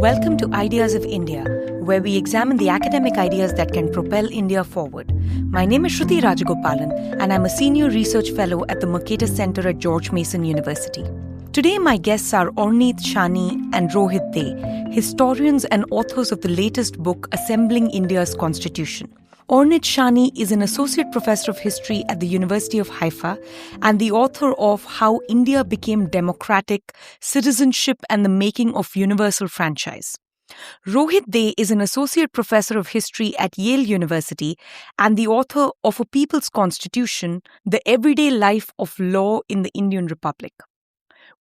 Welcome to Ideas of India, where we examine the academic ideas that can propel India forward. My name is Shruti Rajagopalan, and I'm a senior research fellow at the Mercatus Center at George Mason University. Today, my guests are Ornit, Shani, and Rohit De, historians and authors of the latest book, Assembling India's Constitution. Ornit Shani is an associate professor of history at the University of Haifa and the author of How India Became Democratic, Citizenship and the Making of Universal Franchise. Rohit De is an associate professor of history at Yale University and the author of A People's Constitution, The Everyday Life of Law in the Indian Republic.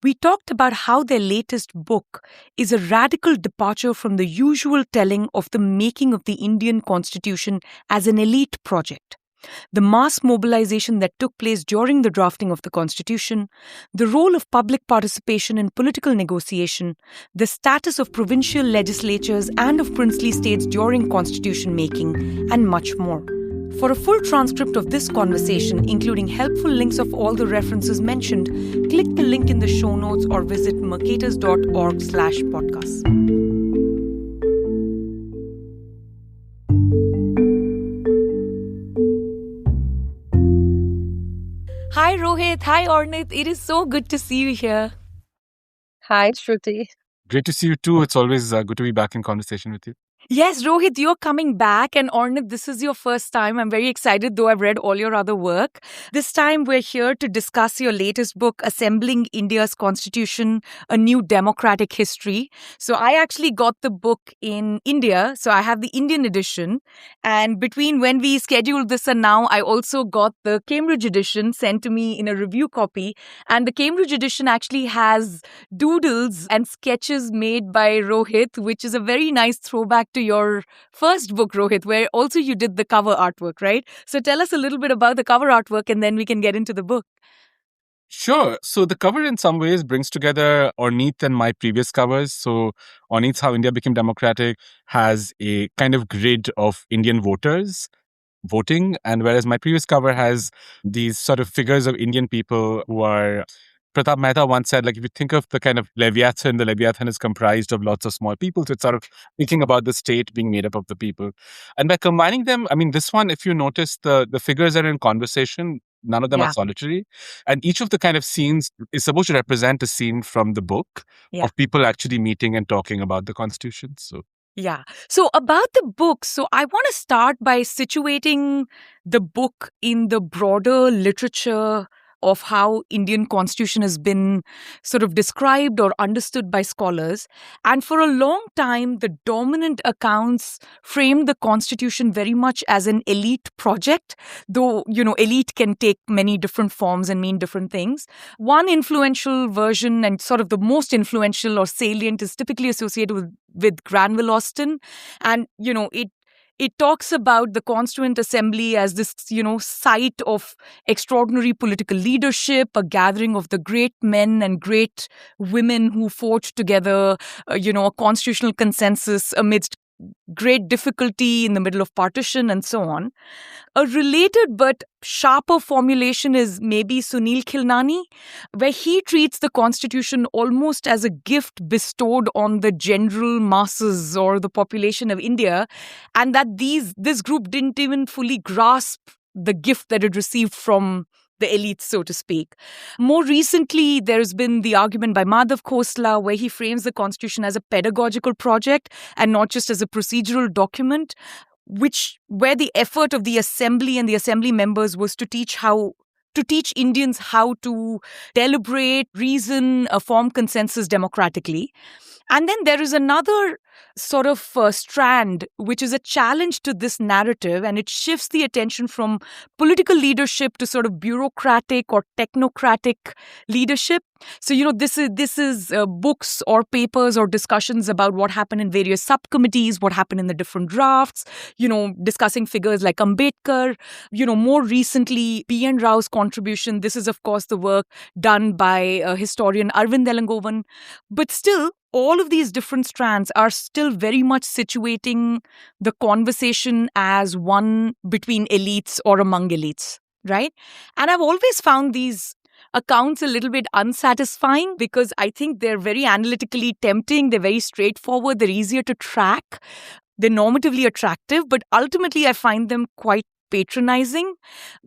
We talked about how their latest book is a radical departure from the usual telling of the making of the Indian Constitution as an elite project, the mass mobilization that took place during the drafting of the Constitution, the role of public participation in political negotiation, the status of provincial legislatures and of princely states during constitution making, and much more. For a full transcript of this conversation, including helpful links of all the references mentioned, click the link in the show notes or visit mercatus.org/podcasts. Hi Rohit, hi Ornit. It is so good to see you here. Hi, Shruti. Great to see you too. It's always good to be back in conversation with you. Yes, Rohit, you're coming back. And Ornit, this is your first time. I'm very excited, though I've read all your other work. This time, we're here to discuss your latest book, Assembling India's Constitution, A New Democratic History. So I actually got the book in India. So I have the Indian edition. And between when we scheduled this and now, I also got the Cambridge edition sent to me in a review copy. And the Cambridge edition actually has doodles and sketches made by Rohit, which is a very nice throwback to your first book, Rohit, where also you did the cover artwork, right? So tell us a little bit about the cover artwork and then we can get into the book. Sure. So the cover in some ways brings together Ornit and my previous covers. So Ornit's How India Became Democratic has a kind of grid of Indian voters voting. And whereas my previous cover has these sort of figures of Indian people who are... Pratap Mehta once said, if you think of the kind of Leviathan, the Leviathan is comprised of lots of small people. So it's sort of thinking about the state being made up of the people. And by combining them, this one, if you notice, the figures are in conversation. None of them are solitary. And each of the kind of scenes is supposed to represent a scene from the book of people actually meeting and talking about the Constitution. Yeah. So about the book, so I want to start by situating the book in the broader literature of how Indian Constitution has been sort of described or understood by scholars. And for a long time, the dominant accounts framed the Constitution very much as an elite project, though, elite can take many different forms and mean different things. One influential version and sort of the most influential or salient is typically associated with Granville Austin. And, it talks about the Constituent Assembly as this, site of extraordinary political leadership, a gathering of the great men and great women who forged together, a constitutional consensus amidst great difficulty in the middle of partition and so on. A related but sharper formulation is maybe Sunil Khilnani, where he treats the Constitution almost as a gift bestowed on the general masses or the population of India, and that this group didn't even fully grasp the gift that it received from the elites, so to speak. More recently, there's been the argument by Madhav Khosla where he frames the Constitution as a pedagogical project and not just as a procedural document, where the effort of the assembly and the assembly members was to teach Indians how to deliberate, reason, form consensus democratically. And then there is another sort of strand, which is a challenge to this narrative, and it shifts the attention from political leadership to sort of bureaucratic or technocratic leadership. So, this is books or papers or discussions about what happened in various subcommittees, what happened in the different drafts, discussing figures like Ambedkar. More recently, B.N. Rao's contribution. This is, of course, the work done by historian Arvind Elangovan. But still, all of these different strands are still very much situating the conversation as one between elites or among elites, right? And I've always found these accounts a little bit unsatisfying because I think they're very analytically tempting. They're very straightforward. They're easier to track. They're normatively attractive, but ultimately I find them quite patronizing.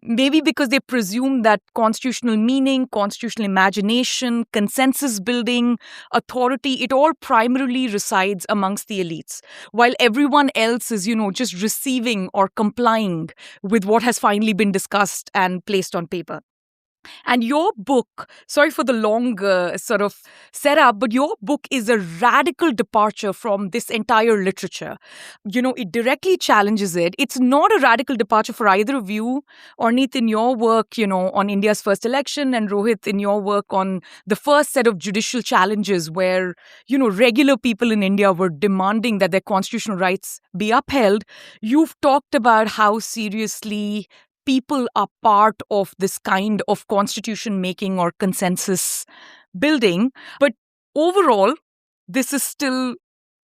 Maybe because they presume that constitutional meaning, constitutional imagination, consensus building, authority, it all primarily resides amongst the elites, while everyone else is, just receiving or complying with what has finally been discussed and placed on paper. And your book, sorry for the long sort of setup, but your book is a radical departure from this entire literature. It directly challenges it. It's not a radical departure for either of you. Ornit, in your work, on India's first election, and Rohit, in your work on the first set of judicial challenges where, regular people in India were demanding that their constitutional rights be upheld. You've talked about how seriously people are part of this kind of constitution making or consensus building. But overall, this is still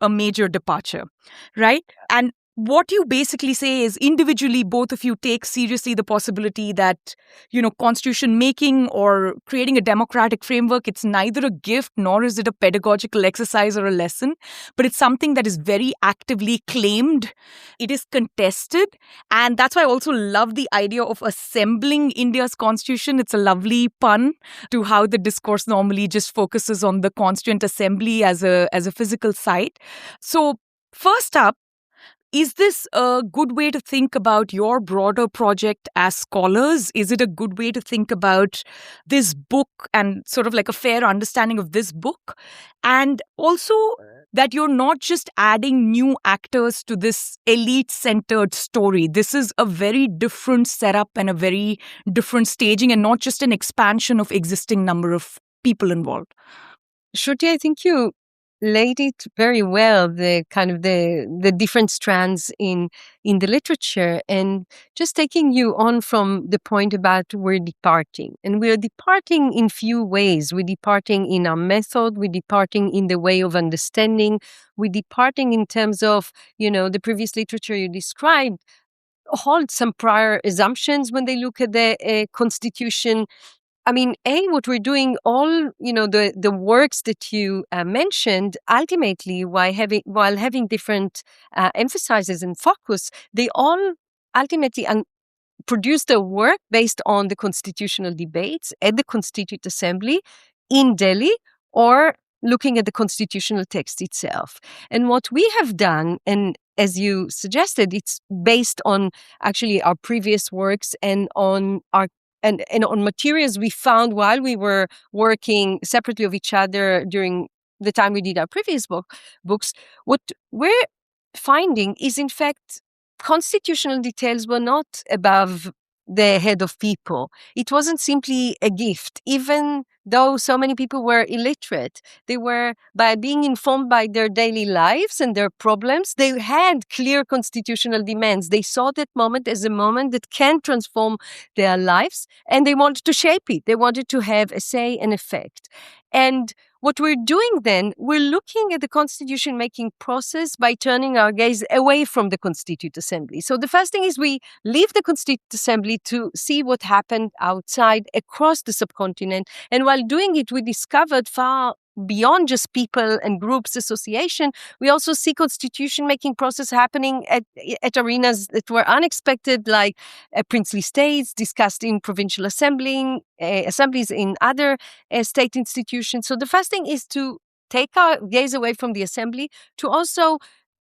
a major departure, right? And what you basically say is individually, both of you take seriously the possibility that, constitution making or creating a democratic framework, it's neither a gift nor is it a pedagogical exercise or a lesson, but it's something that is very actively claimed. It is contested. And that's why I also love the idea of assembling India's constitution. It's a lovely pun to how the discourse normally just focuses on the Constituent Assembly as a physical site. So first up, is this a good way to think about your broader project as scholars? Is it a good way to think about this book and sort of like a fair understanding of this book? And also that you're not just adding new actors to this elite-centered story. This is a very different setup and a very different staging and not just an expansion of existing number of people involved. Shruti, I think you laid it very well, the kind of the different strands in the literature, and just taking you on from the point about we're departing. And we're departing in few ways. We're departing in our method, we're departing in the way of understanding, we're departing in terms of, the previous literature you described hold some prior assumptions when they look at the constitution. I mean, what we're doing, all, the works that you mentioned, ultimately, while having different emphases and focus, they all ultimately produce their work based on the constitutional debates at the Constituent Assembly in Delhi, or looking at the constitutional text itself. And what we have done, and as you suggested, it's based on actually our previous works and on our and on materials we found while we were working separately of each other during the time we did our previous books. What we're finding is, in fact, constitutional details were not above the head of people. It wasn't simply a gift, even though so many people were illiterate. They were, by being informed by their daily lives and their problems, they had clear constitutional demands. They saw that moment as a moment that can transform their lives, and they wanted to shape it. They wanted to have a say and effect. And what we're doing then, we're looking at the constitution-making process by turning our gaze away from the Constituent Assembly. So the first thing is we leave the Constituent Assembly to see what happened outside across the subcontinent. And while doing it, we discovered far beyond just people and groups association, we also see constitution-making process happening at arenas that were unexpected, like princely states, discussed in provincial assemblies in other state institutions. So the first thing is to take our gaze away from the assembly, to also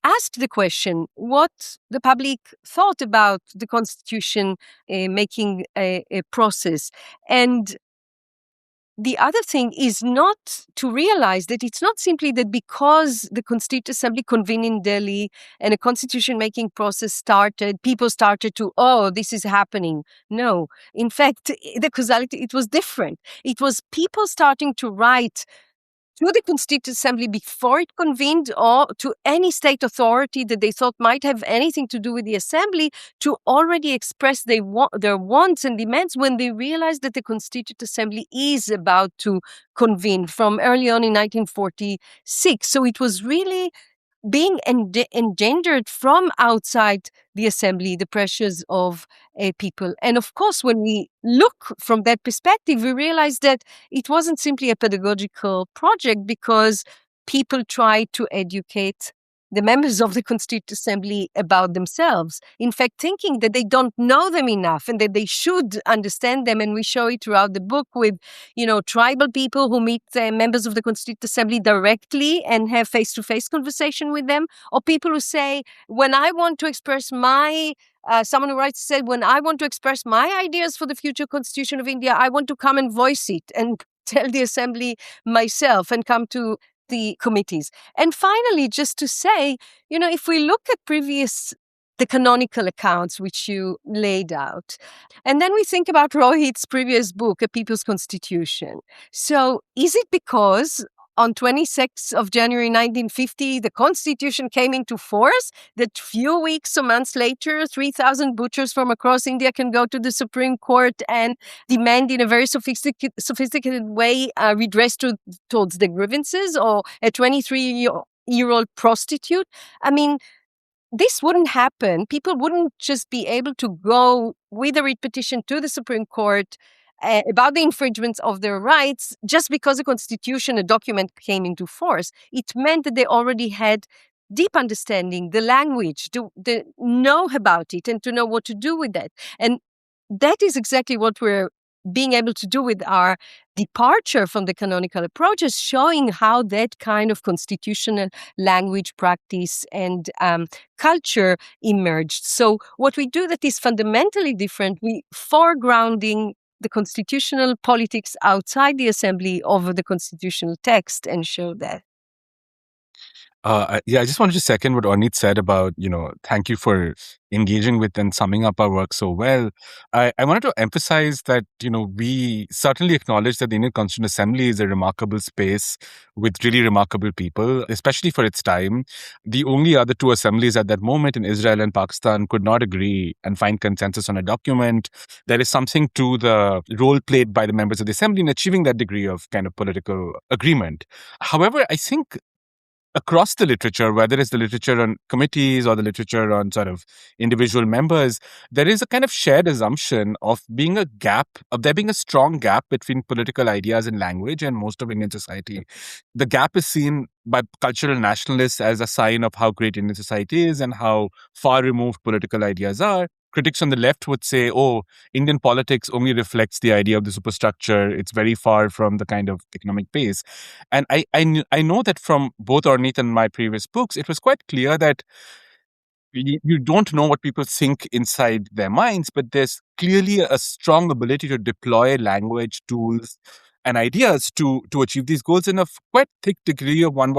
ask the question what the public thought about the constitution making a process. And the other thing is not to realize that it's not simply that because the Constituent Assembly convened in Delhi and a constitution-making process started, people started to, this is happening. No. In fact, the causality, it was different. It was people starting to write to the Constituent Assembly before it convened, or to any state authority that they thought might have anything to do with the Assembly, to already express their wants and demands when they realized that the Constituent Assembly is about to convene from early on in 1946. So it was really being engendered from outside the assembly, the pressures of people. And of course, when we look from that perspective, we realize that it wasn't simply a pedagogical project because people tried to educate the members of the Constituent Assembly about themselves. In fact, thinking that they don't know them enough and that they should understand them. And we show it throughout the book with, tribal people who meet members of the Constituent Assembly directly and have face-to-face conversation with them, or people who say, when I want to express someone who writes said, when I want to express my ideas for the future Constitution of India, I want to come and voice it and tell the Assembly myself and come to the committees. And finally, just to say, if we look at the canonical accounts which you laid out, and then we think about Rohit's previous book, A People's Constitution. So is it because on 26th of January 1950, the Constitution came into force, that few weeks or months later, 3,000 butchers from across India can go to the Supreme Court and demand in a very sophisticated way redress towards their grievances, or a 23-year-old prostitute? I mean, this wouldn't happen. People wouldn't just be able to go with a writ petition to the Supreme Court about the infringements of their rights just because the Constitution, a document, came into force. It meant that they already had deep understanding, the language, to know about it and to know what to do with that. And that is exactly what we're being able to do with our departure from the canonical approaches, showing how that kind of constitutional language, practice, and culture emerged. So what we do that is fundamentally different, we foregrounding the constitutional politics outside the assembly over the constitutional text and show that. I just wanted to second what Ornit said about, thank you for engaging with and summing up our work so well. I wanted to emphasize that, we certainly acknowledge that the Indian Constituent Assembly is a remarkable space with really remarkable people, especially for its time. The only other two assemblies at that moment in Israel and Pakistan could not agree and find consensus on a document. There is something to the role played by the members of the assembly in achieving that degree of kind of political agreement. However, I think across the literature, whether it's the literature on committees or the literature on sort of individual members, there is a kind of shared assumption of there being a strong gap between political ideas and language and most of Indian society. The gap is seen by cultural nationalists as a sign of how great Indian society is and how far removed political ideas are. Critics on the left would say, Indian politics only reflects the idea of the superstructure. It's very far from the kind of economic base. And I know that from both Ornit and my previous books, it was quite clear that you don't know what people think inside their minds, but there's clearly a strong ability to deploy language, tools, and ideas to achieve these goals in a quite thick degree of what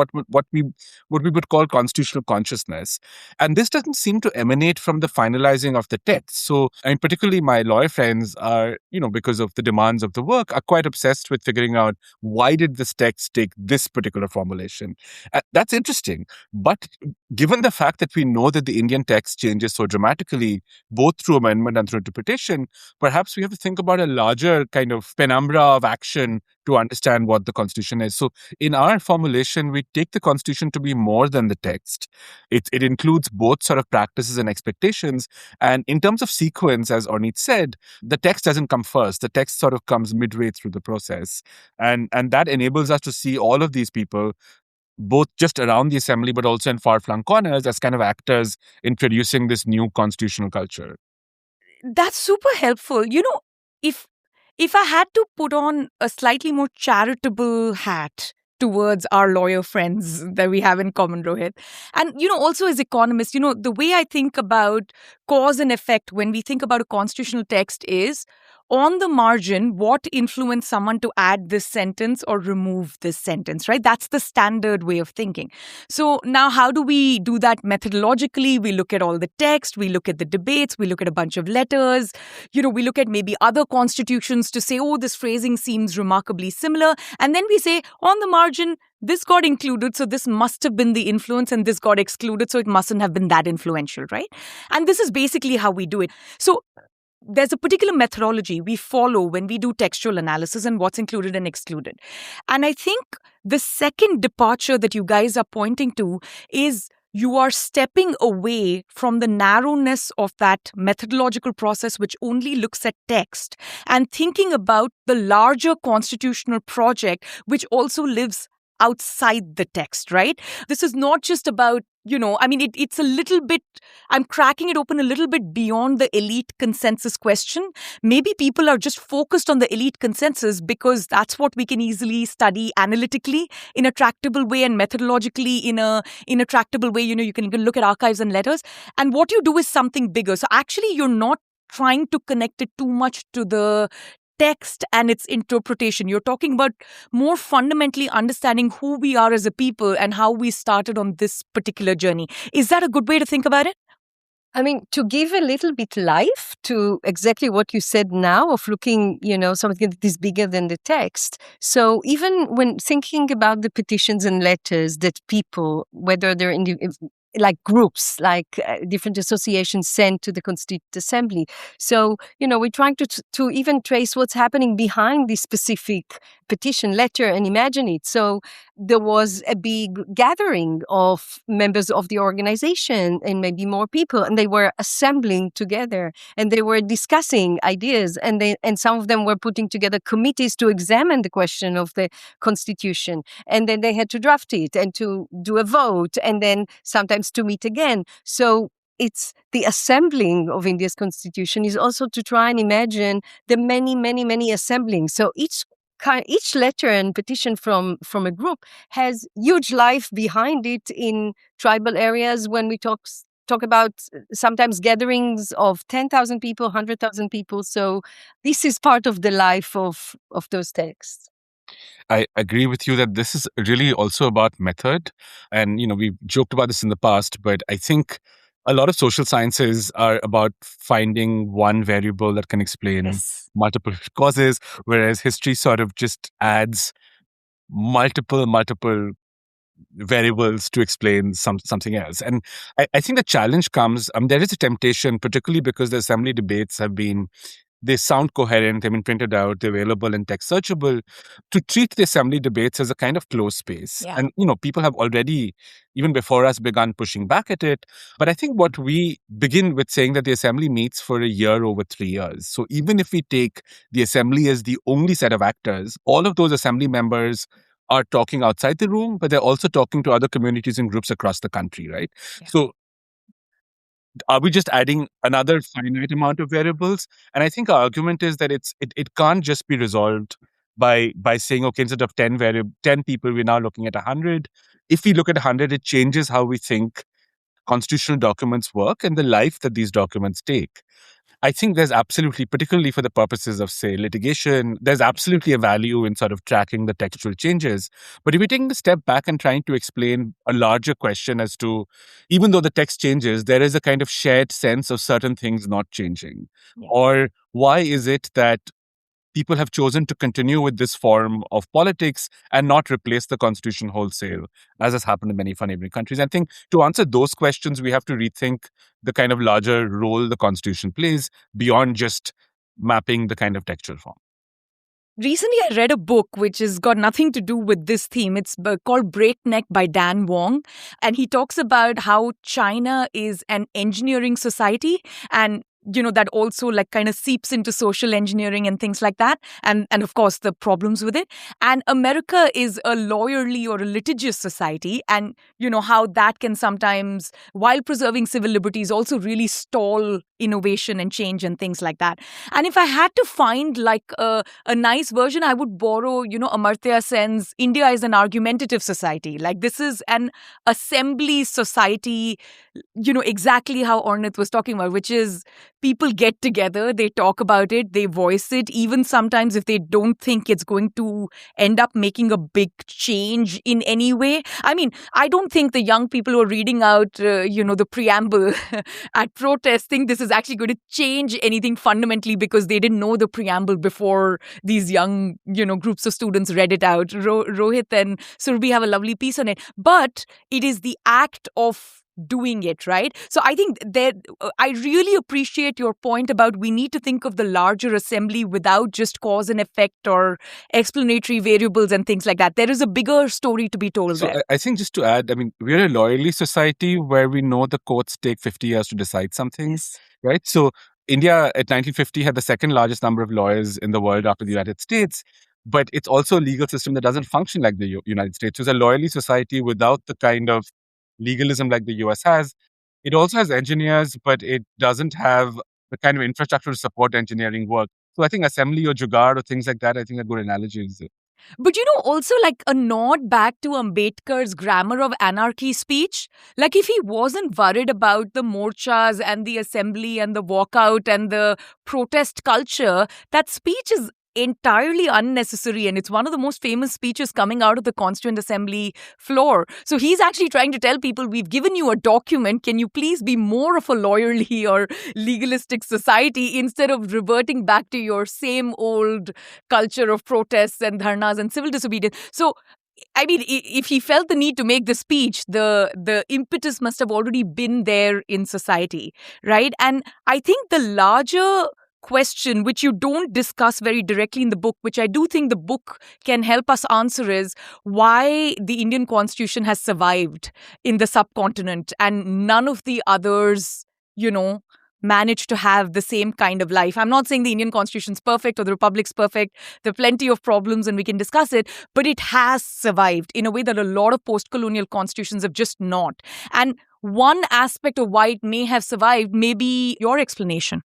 we would call constitutional consciousness. And this doesn't seem to emanate from the finalizing of the text. So, particularly my lawyer friends are, because of the demands of the work, are quite obsessed with figuring out why did this text take this particular formulation. That's interesting. But given the fact that we know that the Indian text changes so dramatically, both through amendment and through interpretation, perhaps we have to think about a larger kind of penumbra of action to understand what the Constitution is. So in our formulation, we take the Constitution to be more than the text. It includes both sort of practices and expectations. And in terms of sequence, as Ornit said, the text doesn't come first. The text sort of comes midway through the process. And that enables us to see all of these people, both just around the assembly, but also in far-flung corners, as kind of actors introducing this new constitutional culture. That's super helpful. If I had to put on a slightly more charitable hat towards our lawyer friends that we have in common, Rohit, and, also as economists, the way I think about cause and effect when we think about a constitutional text is, on the margin, what influenced someone to add this sentence or remove this sentence, right? That's the standard way of thinking. So now how do we do that methodologically? We look at all the text, we look at the debates, we look at a bunch of letters, we look at maybe other constitutions to say, this phrasing seems remarkably similar. And then we say, on the margin, this got included, so this must have been the influence, and this got excluded, so it mustn't have been that influential, right? And this is basically how we do it. So there's a particular methodology we follow when we do textual analysis and what's included and excluded. And I think the second departure that you guys are pointing to is you are stepping away from the narrowness of that methodological process, which only looks at text, and thinking about the larger constitutional project, which also lives outside the text, right? This is not just about, it's a little bit, I'm cracking it open a little bit beyond the elite consensus question. Maybe people are just focused on the elite consensus because that's what we can easily study analytically in a tractable way and methodologically in a tractable way. You can look at archives and letters. And what you do is something bigger. So actually, you're not trying to connect it too much to the text and its interpretation. You're talking about more fundamentally understanding who we are as a people and how we started on this particular journey. Is that a good way to think about it? I mean, to give a little bit life to exactly what you said now of looking, something that is bigger than the text. So even when thinking about the petitions and letters that people, whether they're like groups, like different associations sent to the Constituent Assembly. So, we're trying to even trace what's happening behind this specific petition letter and imagine it. So there was a big gathering of members of the organization and maybe more people, and they were assembling together and they were discussing ideas, and some of them were putting together committees to examine the question of the Constitution, and then they had to draft it and to do a vote, and then sometimes to meet again. So it's the assembling of India's constitution is also to try and imagine the many, many, many assemblings. So each letter and petition from a group has huge life behind it in tribal areas. When we talk about sometimes gatherings of 10,000 people, 100,000 people. So this is part of the life of those texts. I agree with you that this is really also about method. And, we've joked about this in the past, but I think a lot of social sciences are about finding one variable that can explain multiple causes, whereas history sort of just adds multiple variables to explain something else. And I think the challenge comes, there is a temptation, particularly because the assembly debates they sound coherent, they've been printed out, they're available and text searchable, to treat the assembly debates as a kind of closed space. Yeah. And, people have already, even before us, begun pushing back at it. But I think what we begin with saying that the assembly meets for a year over 3 years. So even if we take the assembly as the only set of actors, all of those assembly members are talking outside the room, but they're also talking to other communities and groups across the country, right? Yeah. So are we just adding another finite amount of variables? And I think our argument is that it can't just be resolved by saying, okay, instead of 10 people, we're now looking at 100. If we look at 100, it changes how we think constitutional documents work and the life that these documents take. I think there's absolutely, particularly for the purposes of, say, litigation, there's absolutely a value in sort of tracking the textual changes. But if you're taking a step back and trying to explain a larger question as to, even though the text changes, there is a kind of shared sense of certain things not changing. Yeah. Or why is it that people have chosen to continue with this form of politics and not replace the constitution wholesale, as has happened in many of our neighboring countries? I think to answer those questions, we have to rethink the kind of larger role the constitution plays beyond just mapping the kind of textual form. Recently, I read a book which has got nothing to do with this theme. It's called Breakneck by Dan Wong. And he talks about how China is an engineering society, and that also like kind of seeps into social engineering and things like that. And of course, the problems with it. And America is a lawyerly or a litigious society. And, how that can sometimes, while preserving civil liberties, also really stall innovation and change and things like that. And if I had to find like a nice version, I would borrow, Amartya Sen's India is an argumentative society. Like this is an assembly society, exactly how Ornit was talking about, which is people get together, they talk about it, they voice it, even sometimes if they don't think it's going to end up making a big change in any way. I mean, I don't think the young people who are reading out, the preamble at protest think this is actually going to change anything fundamentally because they didn't know the preamble before these young, groups of students read it out. Rohit and Surbi have a lovely piece on it. But it is the act of doing it, right? So I think that I really appreciate your point about we need to think of the larger assembly without just cause and effect or explanatory variables and things like that. There is a bigger story to be told So there. I think just to add, I mean, we're a lawyerly society where we know the courts take 50 years to decide something, Yes. right? So India at 1950 had the second largest number of lawyers in the world after the United States, but it's also a legal system that doesn't function like the United States. It's a lawyerly society without the kind of legalism like the US has. It also has engineers, but it doesn't have the kind of infrastructure to support engineering work. So I think assembly or jugaad or things like that, I think are good analogies. But also like a nod back to Ambedkar's grammar of anarchy speech. Like if he wasn't worried about the morchas and the assembly and the walkout and the protest culture, that speech is entirely unnecessary, and it's one of the most famous speeches coming out of the Constituent Assembly floor. So he's actually trying to tell people, we've given you a document, can you please be more of a lawyerly or legalistic society instead of reverting back to your same old culture of protests and dharnas and civil disobedience. So I mean, if he felt the need to make the speech, the impetus must have already been there in society, right? And I think the larger question, which you don't discuss very directly in the book, which I do think the book can help us answer, is why the Indian Constitution has survived in the subcontinent and none of the others, managed to have the same kind of life. I'm not saying the Indian Constitution's perfect or the Republic's perfect. There are plenty of problems and we can discuss it, but it has survived in a way that a lot of post-colonial constitutions have just not. And one aspect of why it may have survived may be your explanation.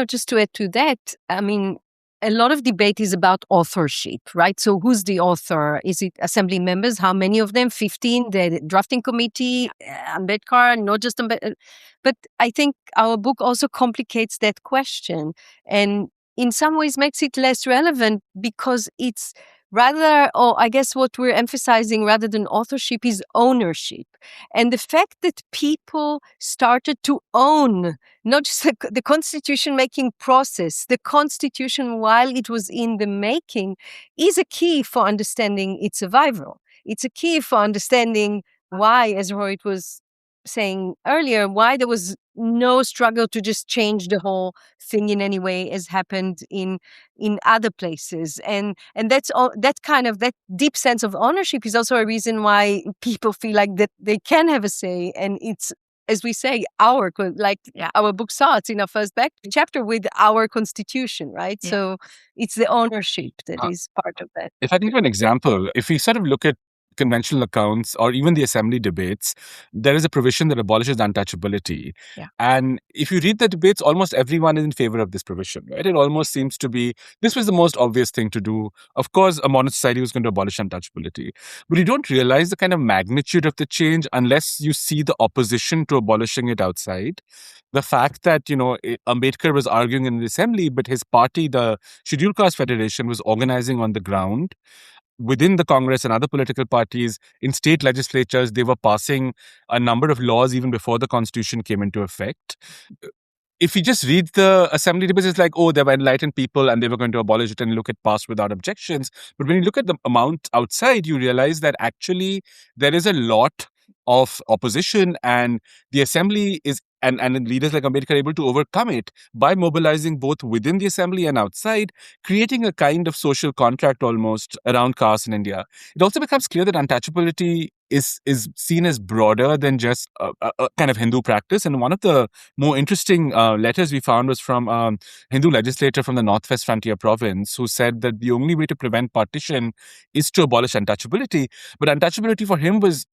Just to add to that, I mean, a lot of debate is about authorship, right? So who's the author? Is it assembly members? How many of them? 15? The drafting committee? Ambedkar? Not just Ambedkar. But I think our book also complicates that question and in some ways makes it less relevant because it's rather, or I guess what we're emphasizing rather than authorship is ownership. And the fact that people started to own not just the constitution making process, the constitution while it was in the making is a key for understanding its survival. It's a key for understanding why, as Rohit was saying earlier, why there was no struggle to just change the whole thing in any way as happened in other places. And that's all, that kind of that deep sense of ownership is also a reason why people feel like that they can have a say. And it's, as we say, our book starts in our first back chapter with our constitution, right? Yeah. So it's the ownership that is part of that. If I can give an example, if we sort of look at conventional accounts or even the assembly debates, there is a provision that abolishes untouchability. Yeah. And if you read the debates, almost everyone is in favor of this provision, right? It almost seems to be, this was the most obvious thing to do. Of course, a modern society was going to abolish untouchability. But you don't realize the kind of magnitude of the change unless you see the opposition to abolishing it outside. The fact that, Ambedkar was arguing in the assembly, but his party, the Scheduled Caste Federation, was organizing on the ground. Within the Congress and other political parties, in state legislatures, they were passing a number of laws even before the Constitution came into effect. If you just read the assembly debates, it's like, oh, they were enlightened people and they were going to abolish it and look at pass without objections. But when you look at the amount outside, you realize that actually there is a lot of opposition, and the assembly is and leaders like Ambedkar are able to overcome it by mobilizing both within the assembly and outside, creating a kind of social contract almost around caste in India. It also becomes clear that untouchability is seen as broader than just a kind of Hindu practice. And one of the more interesting letters we found was from a Hindu legislator from the Northwest Frontier province who said that the only way to prevent partition is to abolish untouchability. But untouchability for him was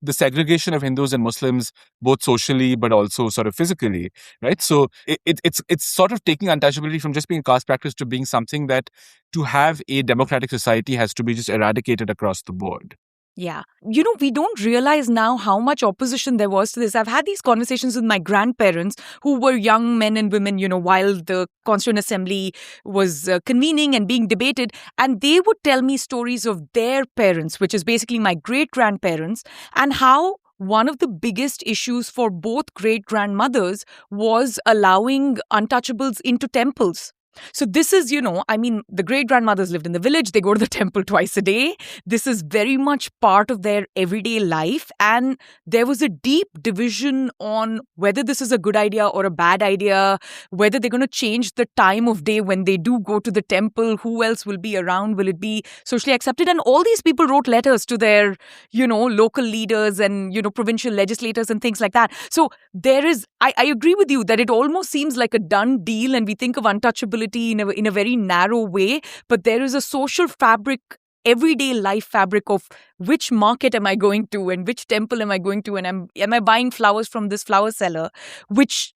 the segregation of Hindus and Muslims, both socially but also sort of physically, right? So it's sort of taking untouchability from just being a caste practice to being something that, to have a democratic society, has to be just eradicated across the board. Yeah. We don't realize now how much opposition there was to this. I've had these conversations with my grandparents who were young men and women, while the Constituent Assembly was convening and being debated. And they would tell me stories of their parents, which is basically my great-grandparents, and how one of the biggest issues for both great-grandmothers was allowing untouchables into temples. So this is, the great grandmothers lived in the village. They go to the temple twice a day. This is very much part of their everyday life. And there was a deep division on whether this is a good idea or a bad idea, whether they're going to change the time of day when they do go to the temple, who else will be around, will it be socially accepted? And all these people wrote letters to their, local leaders and, provincial legislators and things like that. So there is, I agree with you that it almost seems like a done deal, and we think of untouchability in a very narrow way, but there is a social fabric, everyday life fabric of which market am I going to and which temple am I going to, and am I buying flowers from this flower seller, which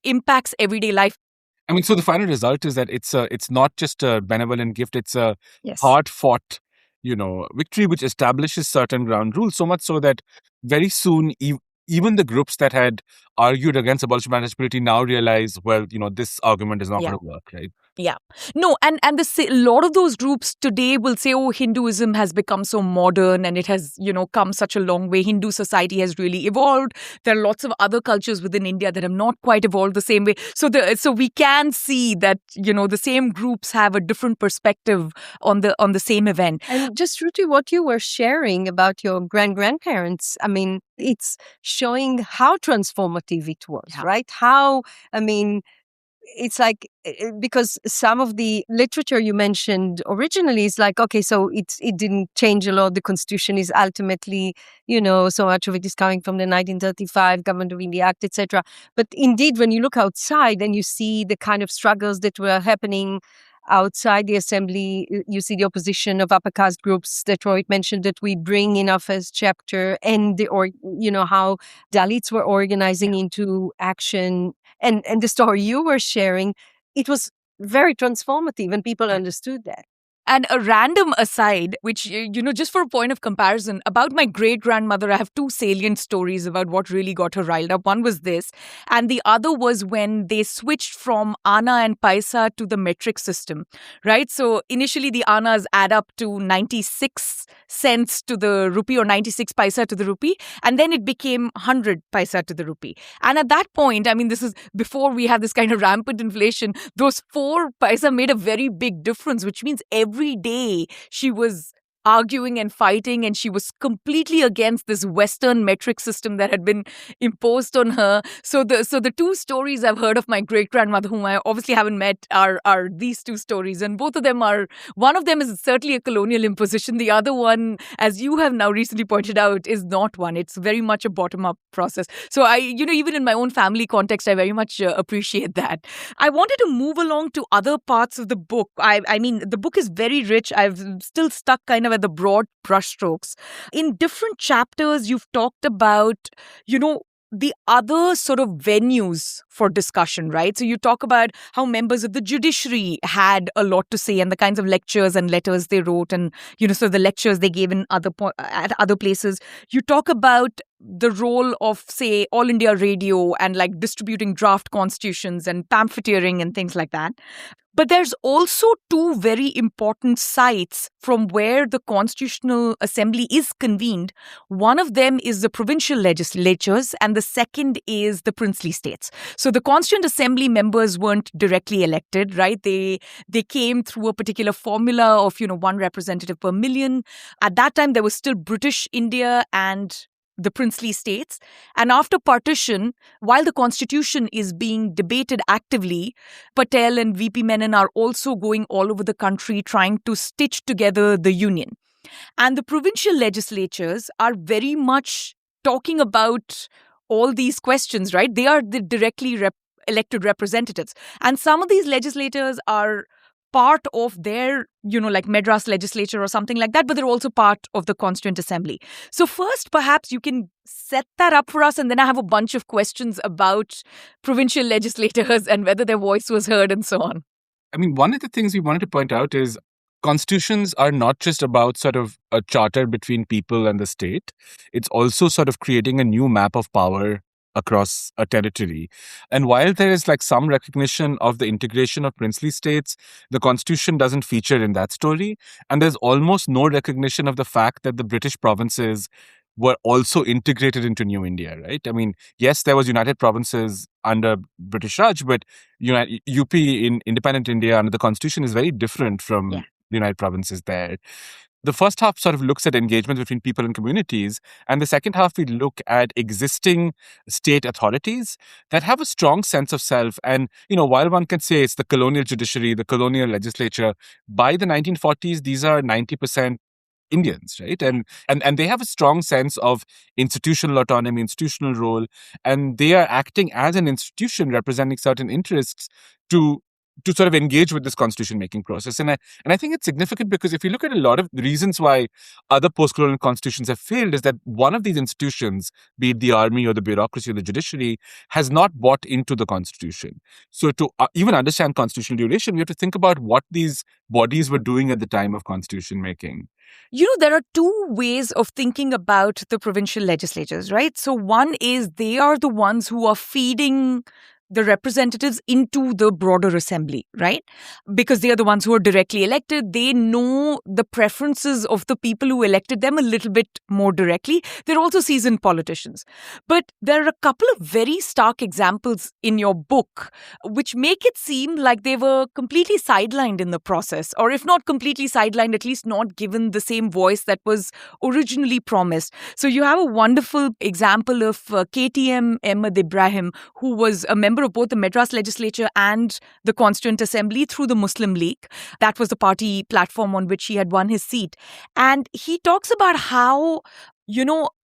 impacts everyday life. I mean, so the final result is that it's not just a benevolent gift; it's a Yes. hard-fought, victory which establishes certain ground rules. So much so that very soon, even the groups that had argued against abolition of untouchability now realize, well, this argument is not Yeah. going to work, right? Yeah. No, and a lot of those groups today will say, oh, Hinduism has become so modern and it has, come such a long way. Hindu society has really evolved. There are lots of other cultures within India that have not quite evolved the same way. So we can see that, the same groups have a different perspective on the same event. And just Ruti, what you were sharing about your grandparents, I mean, it's showing how transformative it was, Yeah. right? How, I mean, it's like, because some of the literature you mentioned originally is like, okay, so it didn't change a lot. The constitution is ultimately, so much of it is coming from the 1935 Government of India Act, etc. But indeed, when you look outside and you see the kind of struggles that were happening outside the assembly, you see the opposition of upper caste groups that Rohit mentioned that we bring in our first chapter, and how Dalits were organizing into action, and the story you were sharing, it was very transformative and people understood that. And a random aside, which, just for a point of comparison, about my great grandmother, I have two salient stories about what really got her riled up. One was this, and the other was when they switched from Ana and Paisa to the metric system, right? So initially the Anas add up to 96 cents to the rupee or 96 paisa to the rupee, and then it became 100 paisa to the rupee. And at that point, I mean, this is before we had this kind of rampant inflation, those 4 paisa made a very big difference, which means every day she was arguing and fighting, and she was completely against this Western metric system that had been imposed on her. So the two stories I've heard of my great grandmother, whom I obviously haven't met, are these two stories, and both of them are. One of them is certainly a colonial imposition. The other one, as you have now recently pointed out, is not one. It's very much a bottom up process. So I, even in my own family context, I very much appreciate that. I wanted to move along to other parts of the book. I mean, the book is very rich. I've still stuck kind of at the broad brushstrokes. In different chapters, you've talked about, the other sort of venues for discussion, right? So you talk about how members of the judiciary had a lot to say and the kinds of lectures and letters they wrote, and, so the lectures they gave in at other places. You talk about the role of, say, All India Radio and like distributing draft constitutions and pamphleteering and things like that. But there's also two very important sites from where the Constitutional Assembly is convened. One of them is the provincial legislatures, and the second is the princely states. So the Constituent Assembly members weren't directly elected, right? They came through a particular formula of, one representative per million. At that time, there was still British India and the princely states. And after partition, while the constitution is being debated actively, Patel and VP Menon are also going all over the country trying to stitch together the union. And the provincial legislatures are very much talking about all these questions, right? They are the directly elected representatives. And some of these legislators are part of their, like Madras legislature or something like that, but they're also part of the Constituent Assembly. So first, perhaps you can set that up for us, and then I have a bunch of questions about provincial legislators and whether their voice was heard and so on. I mean, one of the things we wanted to point out is constitutions are not just about sort of a charter between people and the state. It's also sort of creating a new map of power across a territory. And while there is like some recognition of the integration of princely states, the constitution doesn't feature in that story. And there's almost no recognition of the fact that the British provinces were also integrated into New India, right? I mean, yes, there was United Provinces under British Raj, but UP in independent India under the Constitution is very different from the United Provinces there. The first half sort of looks at engagement between people and communities, and the second half we look at existing state authorities that have a strong sense of self. And, while one can say it's the colonial judiciary, the colonial legislature, by the 1940s, these are 90% Indians, right? And they have a strong sense of institutional autonomy, institutional role, and they are acting as an institution representing certain interests to sort of engage with this constitution making process. And I think it's significant because if you look at a lot of the reasons why other post-colonial constitutions have failed is that one of these institutions, be it the army or the bureaucracy or the judiciary, has not bought into the constitution. So to even understand constitutional duration, we have to think about what these bodies were doing at the time of constitution making. There are two ways of thinking about the provincial legislatures, right? So one is they are the ones who are feeding the representatives into the broader assembly, right? Because they are the ones who are directly elected. They know the preferences of the people who elected them a little bit more directly. They're also seasoned politicians. But there are a couple of very stark examples in your book which make it seem like they were completely sidelined in the process, or if not completely sidelined, at least not given the same voice that was originally promised. So you have a wonderful example of KTM Ahmed Ibrahim, who was a member of both the Madras legislature and the Constituent Assembly through the Muslim League. That was the party platform on which he had won his seat. And he talks about how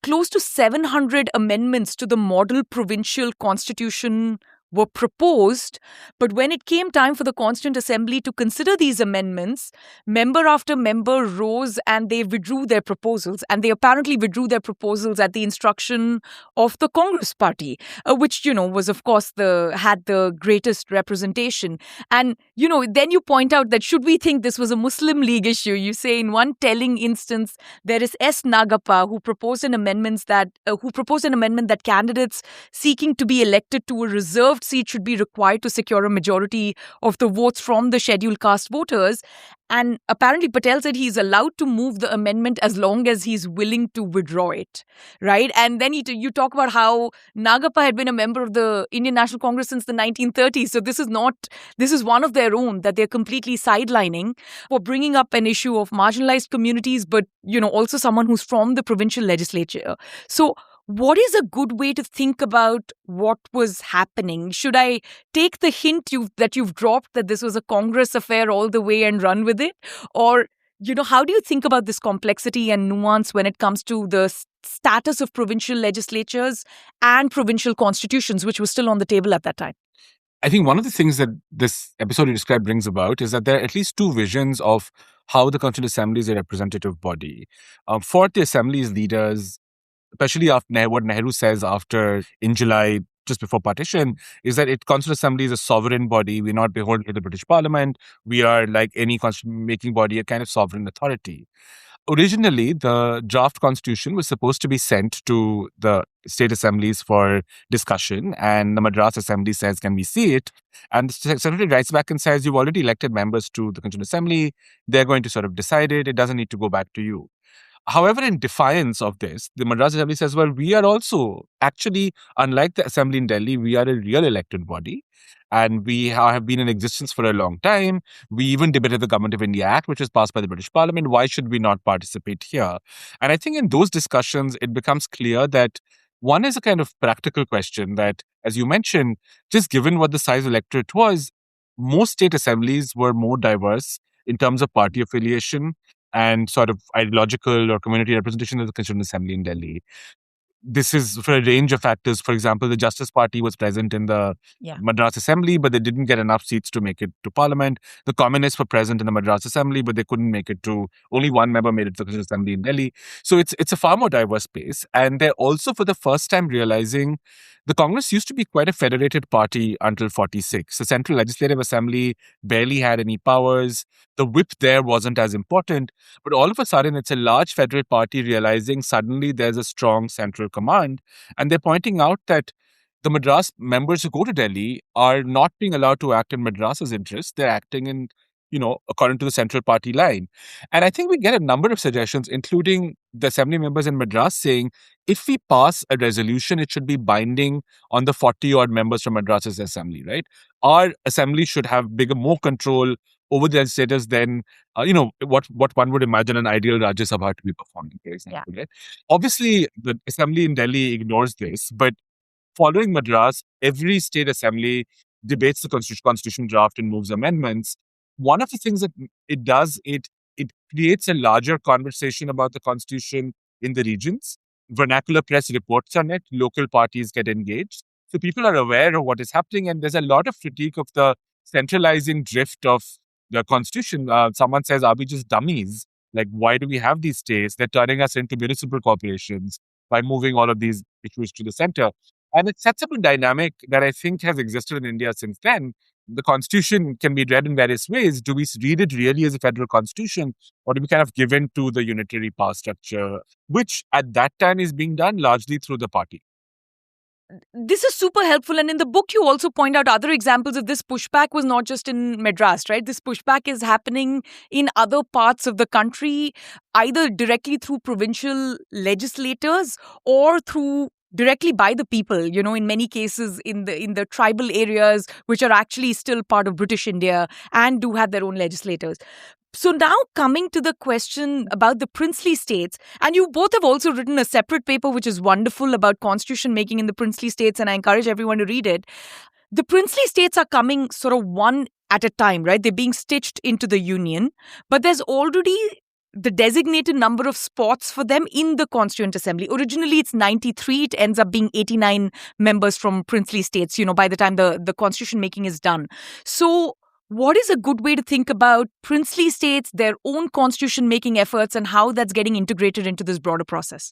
close to 700 amendments to the model provincial constitution were proposed, but when it came time for the Constituent Assembly to consider these amendments, member after member rose and they withdrew their proposals. And they apparently withdrew their proposals at the instruction of the Congress party, which, was, of course, had the greatest representation. And, then you point out that should we think this was a Muslim League issue, you say in one telling instance, there is S. Nagappa, who proposed an amendment that candidates seeking to be elected to a reserved seat should be required to secure a majority of the votes from the scheduled caste voters. And apparently Patel said he's allowed to move the amendment as long as he's willing to withdraw it, right? And then you talk about how Nagappa had been a member of the Indian National Congress since the 1930s. So this is one of their own that they're completely sidelining for bringing up an issue of marginalized communities, but, also someone who's from the provincial legislature. So what is a good way to think about what was happening? Should I take the hint that you've dropped that this was a Congress affair all the way and run with it? Or, how do you think about this complexity and nuance when it comes to the status of provincial legislatures and provincial constitutions, which was still on the table at that time? I think one of the things that this episode you described brings about is that there are at least two visions of how the Constituent Assembly is a representative body. For the Assembly's leaders, especially after what Nehru says in July, just before partition, is that Constituent Assembly is a sovereign body. We're not beholden to the British Parliament. We are, like any constitution-making body, a kind of sovereign authority. Originally, the draft constitution was supposed to be sent to the state assemblies for discussion, and the Madras Assembly says, can we see it? And the secretary writes back and says, you've already elected members to the Constituent Assembly. They're going to sort of decide it. It doesn't need to go back to you. However, in defiance of this, the Madras Assembly says, well, we are also actually, unlike the Assembly in Delhi, we are a real elected body. And we have been in existence for a long time. We even debated the Government of India Act, which was passed by the British Parliament. Why should we not participate here? And I think in those discussions, it becomes clear that one is a kind of practical question that, as you mentioned, just given what the size of electorate was, most state assemblies were more diverse in terms of party affiliation and sort of ideological or community representation of the Constituent Assembly in Delhi. This is for a range of factors. For example, the Justice Party was present in the Madras Assembly, but they didn't get enough seats to make it to Parliament. The Communists were present in the Madras Assembly, but they couldn't make it to, only one member made it to the Constituent Assembly in Delhi. So it's a far more diverse space. And they're also for the first time realizing the Congress used to be quite a federated party until 46. The Central Legislative Assembly barely had any powers. The whip there wasn't as important. But all of a sudden, it's a large federal party realizing suddenly there's a strong central command. And they're pointing out that the Madras members who go to Delhi are not being allowed to act in Madras's interest. They're acting in according to the central party line. And I think we get a number of suggestions, including the assembly members in Madras saying, if we pass a resolution, it should be binding on the 40 odd members from Madras's assembly, right? Our assembly should have more control over the legislators than, what one would imagine an ideal Rajya Sabha to be performing, for example, right? Obviously, the assembly in Delhi ignores this, but following Madras, every state assembly debates the constitution draft and moves amendments. One of the things that it does, it creates a larger conversation about the constitution in the regions. Vernacular press reports on it. Local parties get engaged. So people are aware of what is happening. And there's a lot of critique of the centralizing drift of the constitution. Someone says, are we just dummies? Like, why do we have these states? They're turning us into municipal corporations by moving all of these issues to the center. And it sets up a dynamic that I think has existed in India since then. The constitution can be read in various ways. Do we read it really as a federal constitution, or do we kind of give in to the unitary power structure, which at that time is being done largely through the party? This is super helpful. And in the book, you also point out other examples of this pushback was not just in Madras, right? This pushback is happening in other parts of the country, either directly through provincial legislators or through directly by the people, in many cases in the tribal areas, which are actually still part of British India and do have their own legislators. So now coming to the question about the princely states, and you both have also written a separate paper, which is wonderful, about constitution making in the princely states, and I encourage everyone to read it. The princely states are coming sort of one at a time, right? They're being stitched into the union, but there's already the designated number of spots for them in the Constituent Assembly. Originally, it's 93. It ends up being 89 members from princely states, by the time the constitution making is done. So what is a good way to think about princely states, their own constitution making efforts, and how that's getting integrated into this broader process?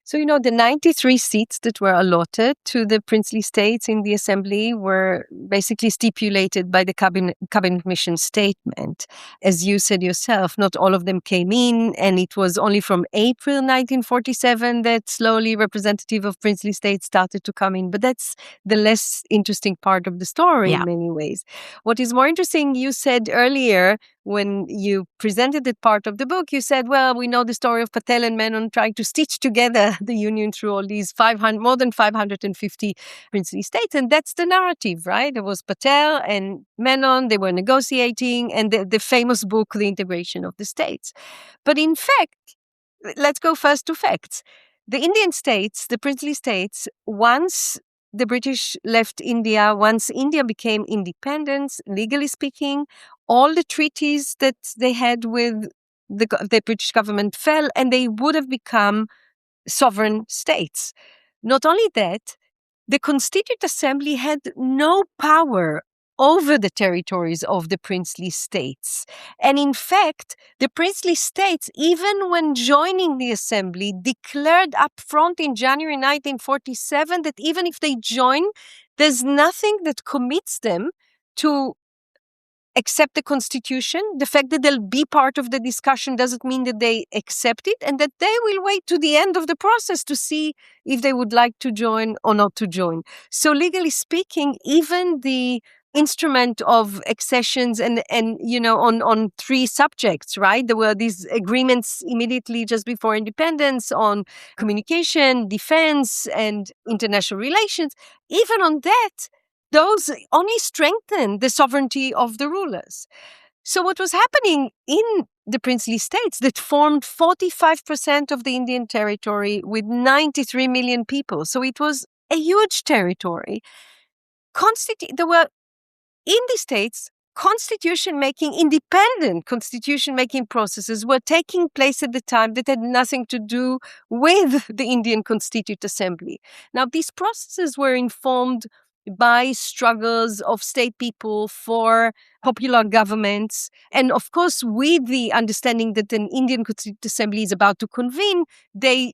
So, the 93 seats that were allotted to the princely states in the assembly were basically stipulated by the cabinet mission statement. As you said yourself, not all of them came in, and it was only from April 1947 that slowly representative of princely states started to come in. But that's the less interesting part of the story in many ways. What is more interesting, you said earlier, when you presented that part of the book, you said, well, we know the story of Patel and Menon trying to stitch together the union through all these more than 550 princely states. And that's the narrative, right? There was Patel and Menon, they were negotiating, and the famous book, The Integration of the States. But in fact, let's go first to facts. The Indian states, the princely states, once the British left India, once India became independent, legally speaking, all the treaties that they had with the British government fell, and they would have become sovereign states. Not only that, the Constituent Assembly had no power over the territories of the princely states. And in fact, the princely states, even when joining the assembly, declared up front in January 1947 that even if they join, there's nothing that commits them to accept the constitution. The fact that they'll be part of the discussion doesn't mean that they accept it, and that they will wait to the end of the process to see if they would like to join or not to join. So legally speaking, even the instrument of accessions and on three subjects, right? There were these agreements immediately just before independence on communication, defense, and international relations. Even on that, those only strengthen the sovereignty of the rulers. So what was happening in the princely states that formed 45% of the Indian territory with 93 million people. So it was a huge territory. There were in the states, independent constitution-making processes were taking place at the time that had nothing to do with the Indian Constituent Assembly. Now, these processes were informed by struggles of state people for popular governments. And of course, with the understanding that an Indian Constituent Assembly is about to convene, they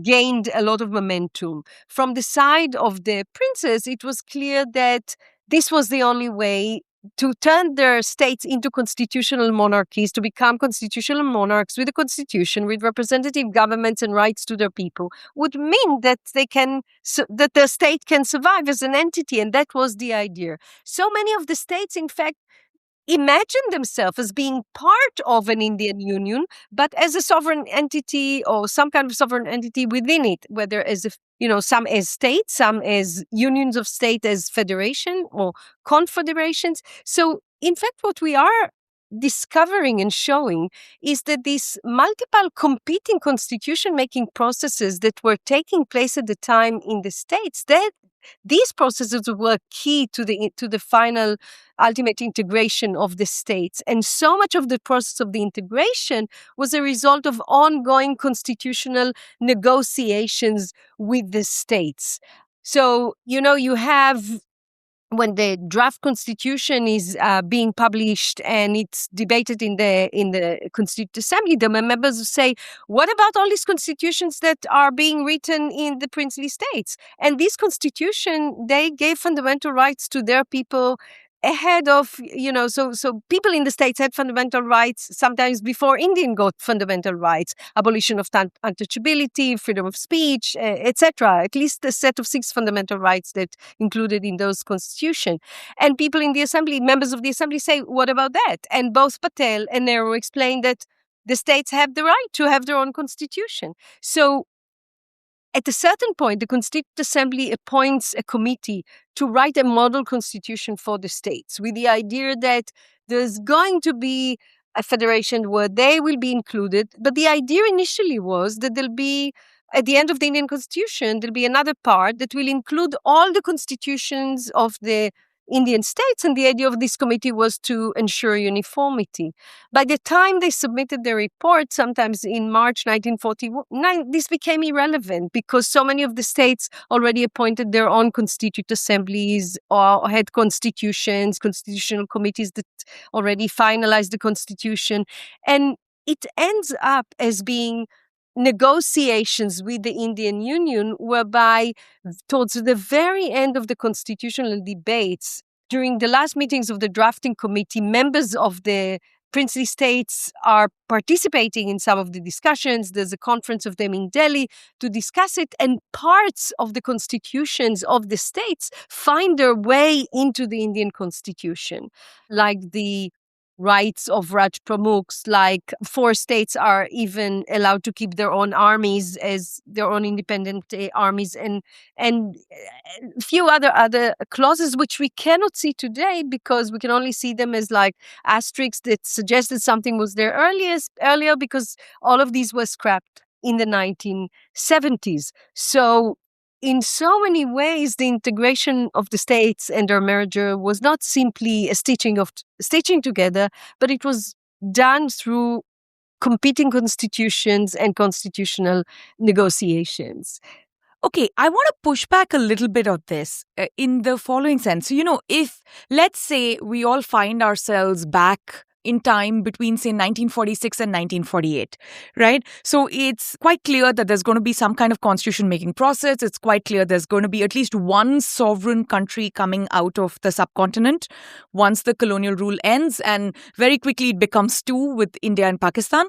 gained a lot of momentum. From the side of the princes, it was clear that this was the only way to turn their states into constitutional monarchies, to become constitutional monarchs with a constitution, with representative governments and rights to their people, would mean that that the state can survive as an entity. And that was the idea. So many of the states, in fact, imagine themselves as being part of an Indian union, but as a sovereign entity or some kind of sovereign entity within it, whether as if, some as states, some as unions of state, as federation or confederations. So in fact, what we are discovering and showing is that these multiple competing constitution making processes that were taking place at the time in the states, that these processes were key to the final ultimate integration of the states. And so much of the process of the integration was a result of ongoing constitutional negotiations with the states. So, you have, when the draft constitution is being published and it's debated in the Constituent Assembly, the members say, "What about all these constitutions that are being written in the princely states?" And this constitution, they gave fundamental rights to their people ahead of, so people in the states had fundamental rights sometimes before Indian got fundamental rights: abolition of untouchability, freedom of speech, etc. At least a set of 6 fundamental rights that included in those constitution. And people in the assembly, members of the assembly, say, "What about that?" And both Patel and Nehru explained that the states have the right to have their own constitution. So at a certain point, the Constituent Assembly appoints a committee to write a model constitution for the states, with the idea that there's going to be a federation where they will be included. But the idea initially was that there'll be, at the end of the Indian Constitution, there'll be another part that will include all the constitutions of the Indian states, and the idea of this committee was to ensure uniformity. By the time they submitted their report, sometimes in March 1949, this became irrelevant because so many of the states already appointed their own constituent assemblies or had constitutions, constitutional committees that already finalized the constitution. And it ends up as being negotiations with the Indian Union, whereby towards the very end of the constitutional debates, during the last meetings of the drafting committee, members of the princely states are participating in some of the discussions. There's a conference of them in Delhi to discuss it, and parts of the constitutions of the states find their way into the Indian constitution, like the rights of Raj Pramukhs, like 4 states are even allowed to keep their own armies as their own independent armies, and a few other clauses which we cannot see today because we can only see them as like asterisks that suggested something was there earlier because all of these were scrapped in the 1970s. So in so many ways, the integration of the states and their merger was not simply a stitching together, but it was done through competing constitutions and constitutional negotiations. Okay, I want to push back a little bit on this in the following sense. So, if, let's say, we all find ourselves back in time between, say, 1946 and 1948, right? So it's quite clear that there's going to be some kind of constitution-making process. It's quite clear there's going to be at least one sovereign country coming out of the subcontinent once the colonial rule ends, and very quickly it becomes 2 with India and Pakistan.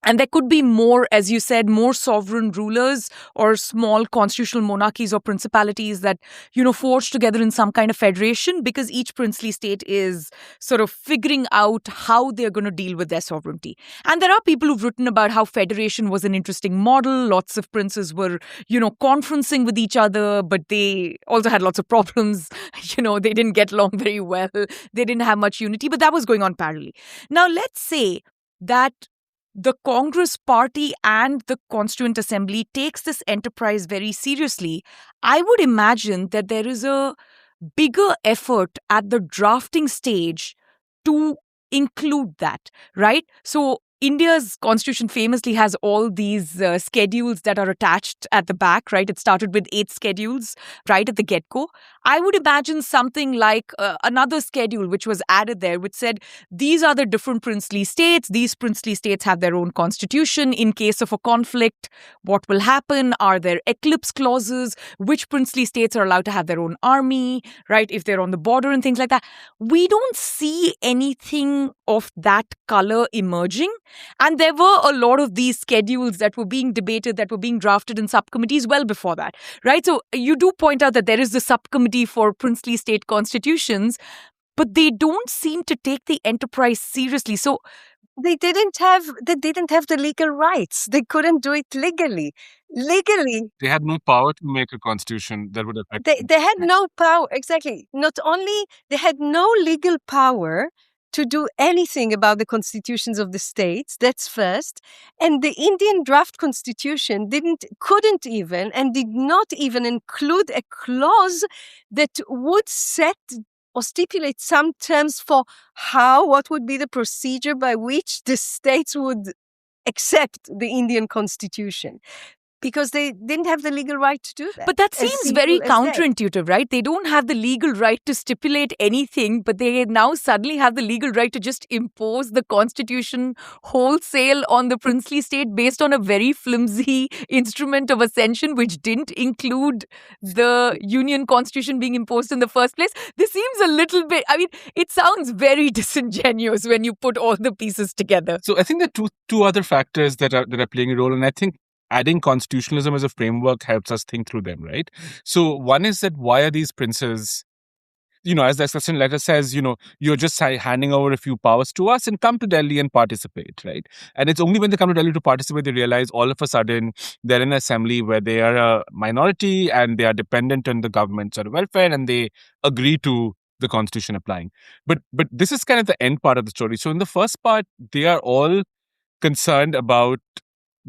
And there could be more, as you said, more sovereign rulers or small constitutional monarchies or principalities that, forge together in some kind of federation, because each princely state is sort of figuring out how they're going to deal with their sovereignty. And there are people who've written about how federation was an interesting model. Lots of princes were, conferencing with each other, but they also had lots of problems. They didn't get along very well. They didn't have much unity, but that was going on parallelly. Now, let's say that the Congress Party and the Constituent Assembly takes this enterprise very seriously. I would imagine that there is a bigger effort at the drafting stage to include that, right? So India's constitution famously has all these schedules that are attached at the back, right? It started with 8 schedules right at the get-go. I would imagine something like another schedule which was added there, which said, these are the different princely states. These princely states have their own constitution. In case of a conflict, what will happen? Are there eclipse clauses? Which princely states are allowed to have their own army, right? If they're on the border and things like that. We don't see anything of that color emerging. And there were a lot of these schedules that were being debated, that were being drafted in subcommittees well before that, right? So you do point out that there is the subcommittee for princely state constitutions. but they don't seem to take the enterprise seriously. So they didn't have the legal rights. They couldn't do it legally. Legally, They had no power to make a constitution that would affect them. they had no power. Exactly. Not only they had no legal power to do anything about the constitutions of the states. That's first. And the Indian draft constitution couldn't even and did not even include a clause that would set or stipulate some terms for what would be the procedure by which the states would accept the Indian constitution, because they didn't have the legal right to do that. but that As seems very simple as that. counterintuitive, right? They don't have the legal right to stipulate anything, but they now suddenly have the legal right to just impose the constitution wholesale on the princely state based on a very flimsy instrument of ascension, which didn't include the union constitution being imposed in the first place. This seems a little bit, I mean, it sounds very disingenuous when you put all the pieces together. So I think there are two other factors that are playing a role, and I think adding constitutionalism as a framework helps us think through them, right? So one is that why are these princes, as the accession letter says, you're just handing over a few powers to us and come to Delhi and participate, right? And it's only when they come to Delhi to participate, they realize all of a sudden they're in an assembly where they are a minority and they are dependent on the government's sort of welfare, and they agree to the constitution applying. But this is kind of the end part of the story. So in the first part, they are all concerned about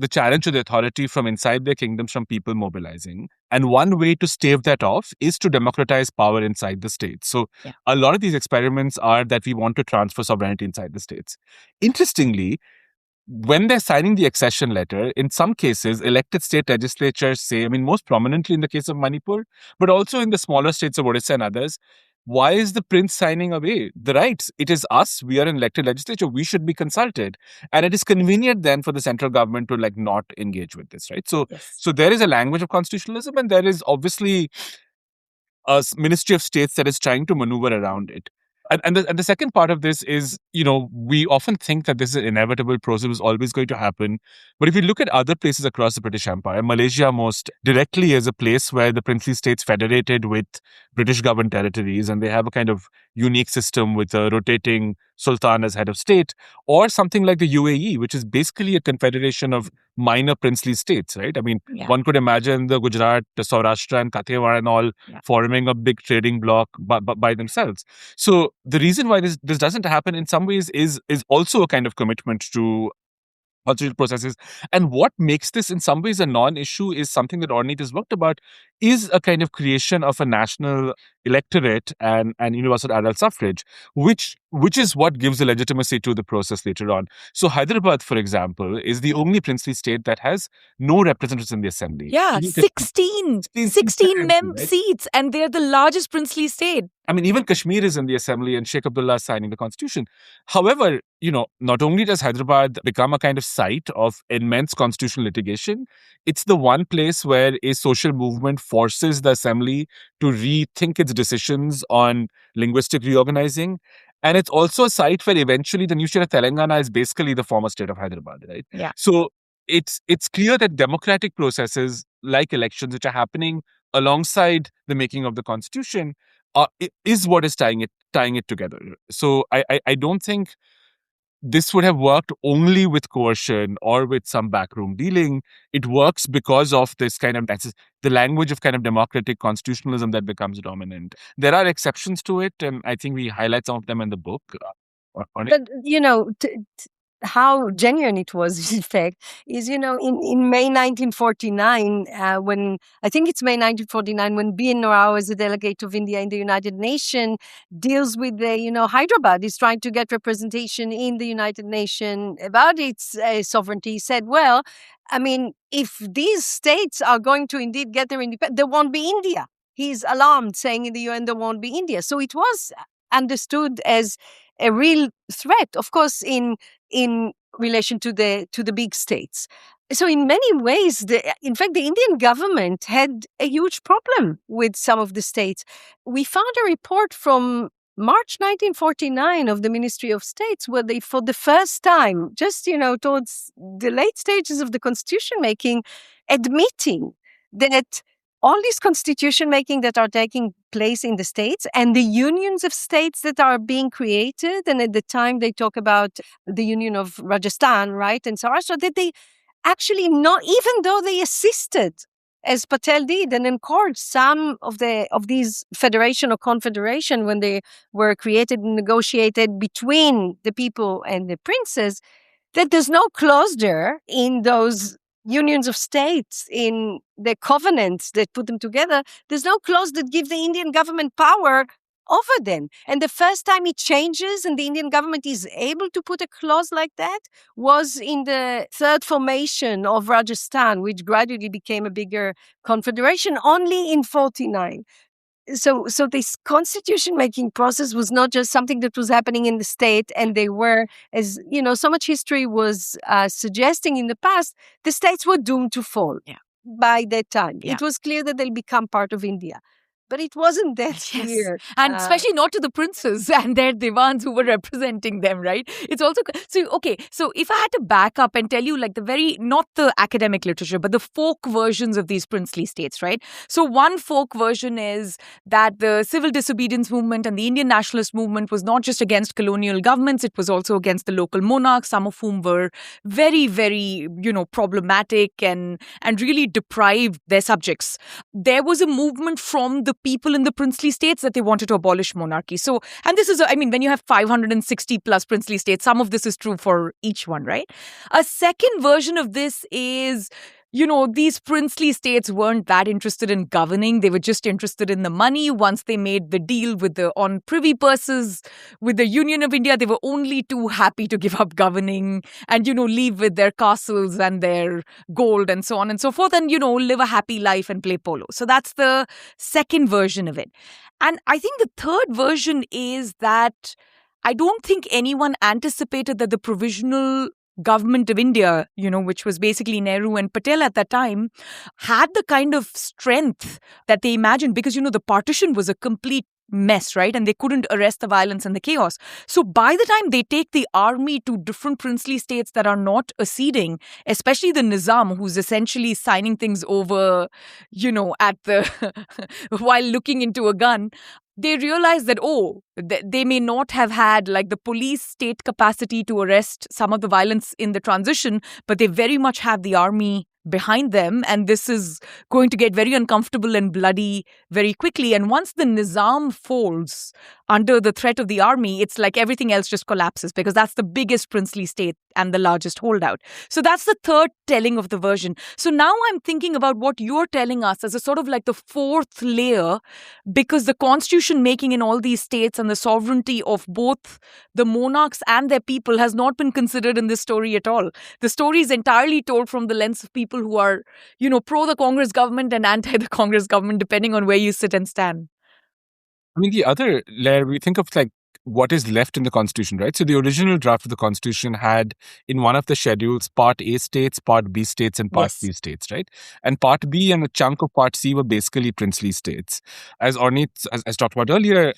the challenge to the authority from inside their kingdoms, from people mobilizing. And one way to stave that off is to democratize power inside the states. So a lot of these experiments are that we want to transfer sovereignty inside the states. Interestingly, when they're signing the accession letter, in some cases, elected state legislatures say, I mean, most prominently in the case of Manipur, but also in the smaller states of Odisha and others, why is the prince signing away the rights? It is us. We are an elected legislature. We should be consulted. And it is convenient then for the central government to not engage with this, right? So, so there is a language of constitutionalism, and there is obviously a Ministry of States that is trying to maneuver around it. And the second part of this is, we often think that this is an inevitable process, is always going to happen. But if you look at other places across the British Empire, Malaysia most directly is a place where the princely states federated with British governed territories, and they have a kind of unique system with a rotating sultan as head of state, or something like the UAE, which is basically a confederation of minor princely states, right? I mean, one could imagine the Gujarat, the Saurashtra and Kathiawar and all forming a big trading bloc by themselves. So the reason why this doesn't happen in some ways is also a kind of commitment to constitutional processes. And what makes this in some ways a non-issue is something that Ornit has worked about, is a kind of creation of a national electorate and universal adult suffrage, which is what gives the legitimacy to the process later on. So Hyderabad, for example, is the only princely state that has no representatives in the assembly. Yeah, 16 seats, and they're the largest princely state. I mean, even Kashmir is in the assembly and Sheikh Abdullah is signing the constitution. However, not only does Hyderabad become a kind of site of immense constitutional litigation, it's the one place where a social movement forces the assembly to rethink its decisions on linguistic reorganizing. And it's also a site where eventually the new state of Telangana is basically the former state of Hyderabad, right? Yeah. So it's clear that democratic processes like elections, which are happening alongside the making of the constitution, is what is tying it together. So I don't think this would have worked only with coercion or with some backroom dealing. It works because of this kind of, the language of kind of democratic constitutionalism that becomes dominant. There are exceptions to it, and I think we highlight some of them in the book. But, how genuine it was, in fact, is, in May 1949, when, I think it's May 1949, when B.N. Rao, as a delegate of India in the United Nations, deals with Hyderabad is trying to get representation in the United Nations about its sovereignty. He said, well, I mean, if these states are going to indeed get their independence, there won't be India. He's alarmed, saying in the UN there won't be India. So it was understood as a real threat, of course, in relation to the big states. So in many ways, in fact, the Indian government had a huge problem with some of the states. We found a report from March 1949 of the Ministry of States, where they, for the first time, just towards the late stages of the constitution making, admitting that all this constitution making that are taking place in the states and the unions of states that are being created. And at the time they talk about the union of Rajasthan, right? And so on. So that they actually not, even though they assisted, as Patel did, and encouraged some of these federation or confederation when they were created and negotiated between the people and the princes, that there's no clause there in those unions of states, in the covenants that put them together. There's no clause that gives the Indian government power over them. And the first time it changes and the Indian government is able to put a clause like that was in the third formation of Rajasthan, which gradually became a bigger confederation only in 49. So this constitution making process was not just something that was happening in the state, and they were, as you know, so much history was suggesting in the past, the states were doomed to fall. Yeah. By that time. Yeah. It was clear that they'll become part of India. But it wasn't that clear. And especially not to the princes and their divans who were representing them, right? It's also, so, okay, so if I had to back up and tell you like the very, not the academic literature, but the folk versions of these princely states, right? So one folk version is that the civil disobedience movement and the Indian nationalist movement was not just against colonial governments, it was also against the local monarchs, some of whom were very, very, problematic and really deprived their subjects. There was a movement from the people in the princely states that they wanted to abolish monarchy. So, and this is, when you have 560 plus princely states, some of this is true for each one, right? A second version of this is, these princely states weren't that interested in governing. They were just interested in the money. Once they made the deal on privy purses with the Union of India, they were only too happy to give up governing and, leave with their castles and their gold and so on and so forth and, live a happy life and play polo. So that's the second version of it. And I think the third version is that I don't think anyone anticipated that the provisional government of India, which was basically Nehru and Patel at that time, had the kind of strength that they imagined because, the partition was a complete mess, right? And they couldn't arrest the violence and the chaos. So by the time they take the army to different princely states that are not acceding, especially the Nizam, who's essentially signing things over, at the while looking into a gun, they realize that, they may not have had like the police state capacity to arrest some of the violence in the transition, but they very much have the army behind them. And this is going to get very uncomfortable and bloody very quickly. And once the Nizam folds under the threat of the army, it's like everything else just collapses because that's the biggest princely state and the largest holdout. So that's the third telling of the version. So now I'm thinking about what you're telling us as a sort of like the fourth layer, because the constitution making in all these states and the sovereignty of both the monarchs and their people has not been considered in this story at all. The story is entirely told from the lens of people who are, pro the Congress government and anti the Congress government, depending on where you sit and stand. The other layer, we think of like what is left in the Constitution, right? So the original draft of the Constitution had in one of the schedules Part A states, Part B states, and Part C states, right? And Part B and a chunk of Part C were basically princely states. As Ornit as talked about earlier,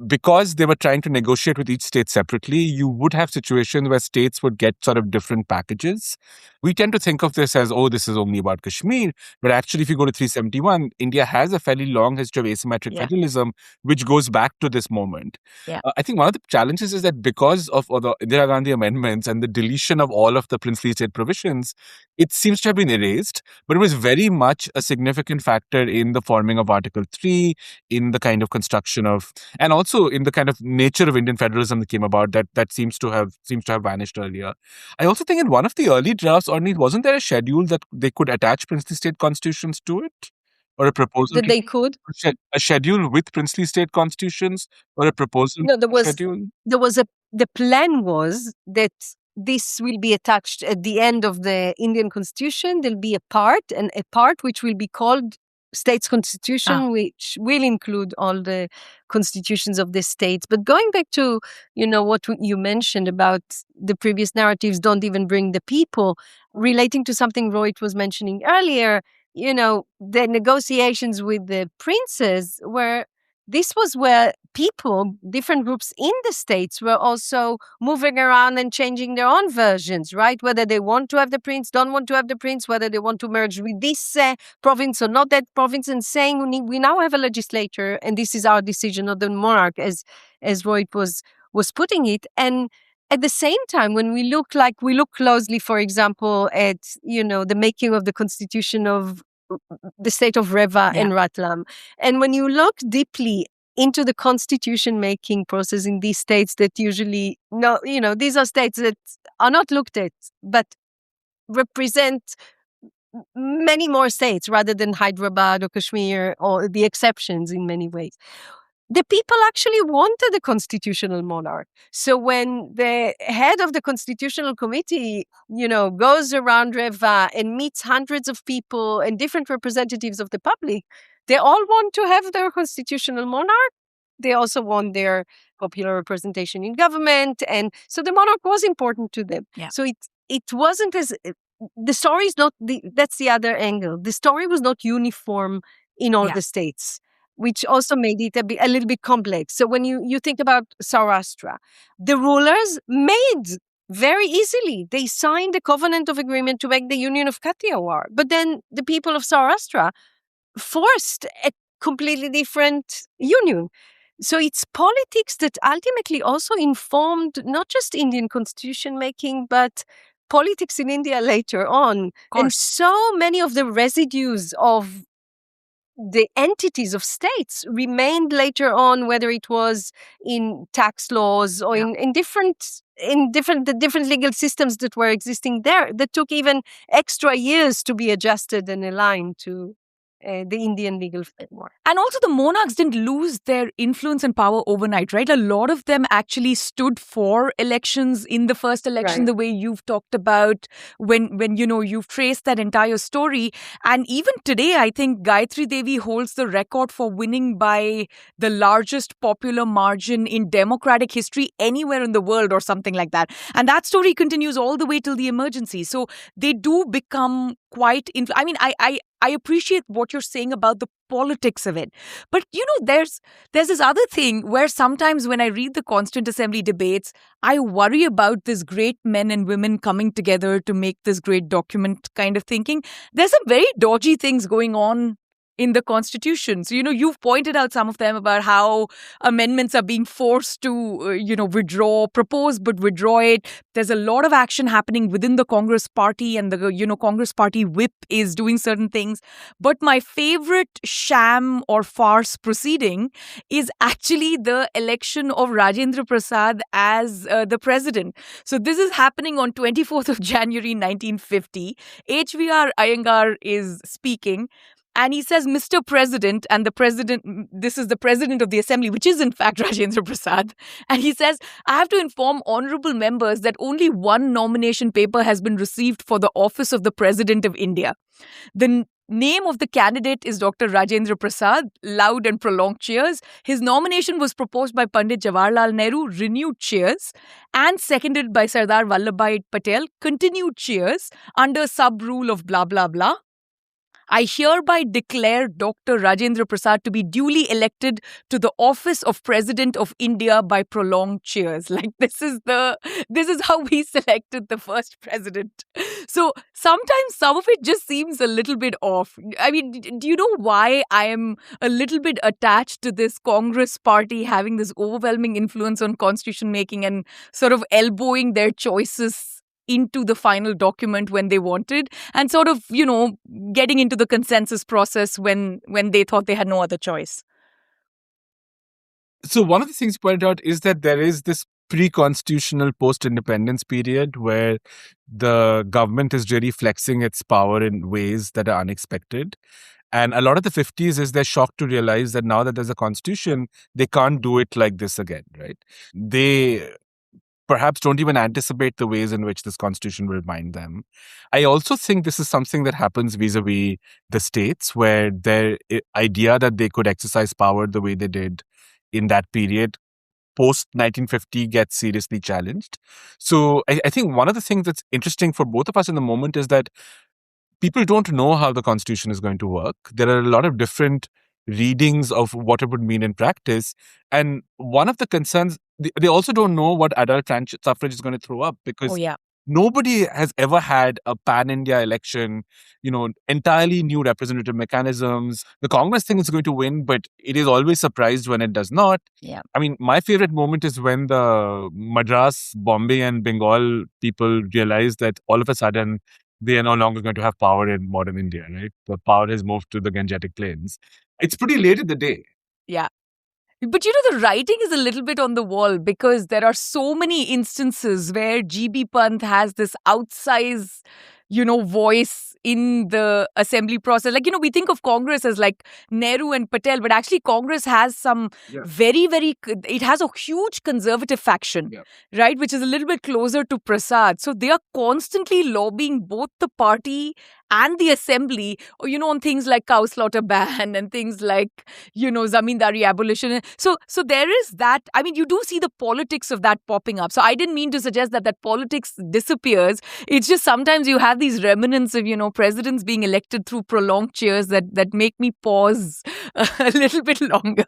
because they were trying to negotiate with each state separately, you would have situations where states would get sort of different packages. We tend to think of this as, this is only about Kashmir. But actually, if you go to 371, India has a fairly long history of asymmetric federalism, which goes back to this moment. Yeah. I think one of the challenges is that because of the Indira Gandhi amendments and the deletion of all of the princely state provisions, it seems to have been erased. But it was very much a significant factor in the forming of Article 3, in the kind of construction of, and also in the kind of nature of Indian federalism that came about that seems to have vanished earlier. I also think in one of the early drafts, Ornit, wasn't there a schedule that they could attach princely state constitutions to it? Or a proposal that they could? A schedule with princely state constitutions or a proposal No, schedule? The plan was that this will be attached at the end of the Indian constitution. There'll be a part which will be called states constitution, which will include all the constitutions of the states. But going back to, what you mentioned about the previous narratives don't even bring the people, relating to something Rohit was mentioning earlier, the negotiations with the princes this was where people, different groups in the states were also moving around and changing their own versions, right? Whether they want to have the prince, don't want to have the prince, whether they want to merge with this province or not that province, and saying we now have a legislature and this is our decision of the monarch, as Rohit was putting it. And at the same time, when we look closely, for example, at the making of the constitution of the state of Reva and Ratlam, and when you look deeply into the constitution making process in these states that usually these are states that are not looked at but represent many more states rather than Hyderabad or Kashmir or the exceptions in many ways. The people actually wanted a constitutional monarch. So when the head of the constitutional committee, goes around Reva and meets hundreds of people and different representatives of the public, they all want to have their constitutional monarch. They also want their popular representation in government. And so the monarch was important to them. Yeah. So it wasn't as, the story is not, that's the other angle. The story was not uniform in all the states, which also made it a little bit complex. So when you think about Saurashtra, the rulers made very easily, they signed a covenant of agreement to make the Union of Kathiawar. But then the people of Saurashtra forced a completely different union. So it's politics that ultimately also informed not just Indian constitution making, but politics in India later on. And so many of the residues of the entities of states remained later on, whether it was in tax laws or in different legal systems that were existing there, that took even extra years to be adjusted and aligned to the Indian legal framework. And also the monarchs didn't lose their influence and power overnight, right? A lot of them actually stood for elections in the first election, the way you've talked about when you've traced that entire story. And even today, I think Gayatri Devi holds the record for winning by the largest popular margin in democratic history anywhere in the world or something like that. And that story continues all the way till the emergency. So they do become quite... I appreciate what you're saying about the politics of it. But, there's this other thing where sometimes when I read the Constituent Assembly debates, I worry about this great men and women coming together to make this great document kind of thinking. There's some very dodgy things going on in the Constitution. So, you've pointed out some of them about how amendments are being forced to, propose but withdraw it. There's a lot of action happening within the Congress party, and the, Congress party whip is doing certain things. But my favorite sham or farce proceeding is actually the election of Rajendra Prasad as the president. So this is happening on 24th of January, 1950. HVR Iyengar is speaking. And he says, Mr. President, and this is the president of the assembly, which is in fact Rajendra Prasad. And he says, I have to inform honorable members that only one nomination paper has been received for the office of the President of India. The name of the candidate is Dr. Rajendra Prasad. Loud and prolonged cheers. His nomination was proposed by Pandit Jawaharlal Nehru. Renewed cheers. And seconded by Sardar Vallabhbhai Patel. Continued cheers under sub-rule of blah, blah, blah. I hereby declare Dr. Rajendra Prasad to be duly elected to the office of President of India by prolonged cheers. Like this is how we selected the first president. So sometimes some of it just seems a little bit off. I mean, do you know why I am a little bit attached to this Congress party having this overwhelming influence on constitution making and sort of elbowing their choices into the final document when they wanted, and sort of, getting into the consensus process when they thought they had no other choice? So one of the things you pointed out is that there is this pre-constitutional post-independence period where the government is really flexing its power in ways that are unexpected. And a lot of the 50s is they're shocked to realize that now that there's a constitution, they can't do it like this again, right? They perhaps don't even anticipate the ways in which this constitution will bind them. I also think this is something that happens vis-a-vis the states, where their idea that they could exercise power the way they did in that period post-1950 gets seriously challenged. So I think one of the things that's interesting for both of us in the moment is that people don't know how the constitution is going to work. There are a lot of different readings of what it would mean in practice. And one of the concerns, they also don't know what adult suffrage is going to throw up, Oh, because yeah. nobody has ever had a pan-India election, entirely new representative mechanisms. The Congress thing is going to win, but it is always surprised when it does not. Yeah. I mean, my favorite moment is when the Madras, Bombay, and Bengal people realize that all of a sudden they are no longer going to have power in modern India, right? The power has moved to the Gangetic Plains. It's pretty late in the day. Yeah. But the writing is a little bit on the wall, because there are so many instances where GB Pant has this outsized, voice in the assembly process. Like, we think of Congress as like Nehru and Patel, but actually Congress has some very, very, it has a huge conservative faction, right? Which is a little bit closer to Prasad. So they are constantly lobbying both the party and the assembly, on things like cow slaughter ban and things like, zamindari abolition. So there is that. I mean, you do see the politics of that popping up. So I didn't mean to suggest that politics disappears. It's just sometimes you have these remnants of, presidents being elected through prolonged cheers that make me pause a little bit longer.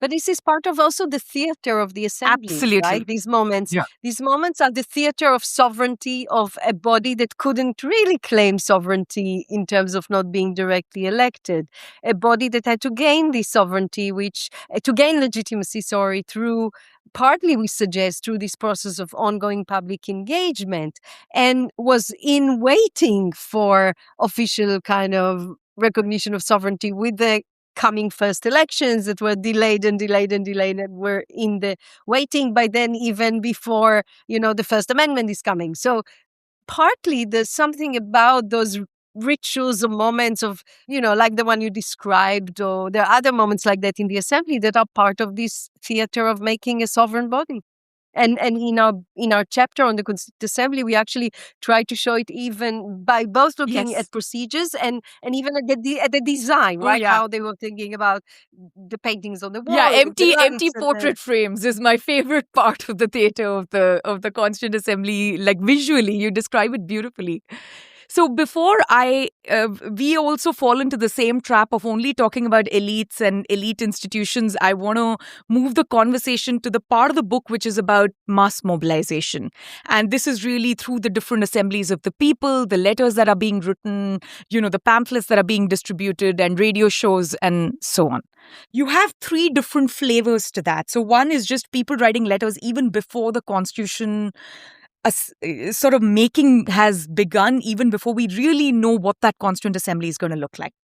But this is part of also the theater of the assembly, Absolutely. right? These moments are the theater of sovereignty of a body that couldn't really claim sovereignty in terms of not being directly elected. A body that had to gain this sovereignty, to gain legitimacy, through, partly we suggest, through this process of ongoing public engagement, and was in waiting for official kind of recognition of sovereignty with the coming first elections that were delayed and were in the waiting by then, even before, the First Amendment is coming. So partly there's something about those rituals or moments of, like the one you described, or there are other moments like that in the assembly that are part of this theater of making a sovereign body. And in our chapter on the Constituent Assembly, we actually try to show it even by both looking at procedures and even at the design, right? How they were thinking about the paintings on the wall. Yeah, empty portrait frames is my favorite part of the theater of the Constituent Assembly. Like, visually, you describe it beautifully. So before we also fall into the same trap of only talking about elites and elite institutions. I want to move the conversation to the part of the book which is about mass mobilization. And this is really through the different assemblies of the people, the letters that are being written, the pamphlets that are being distributed, and radio shows, and so on. You have three different flavors to that. So one is just people writing letters even before the Constitution sort of making has begun, even before we really know what that Constituent Assembly is going to look like.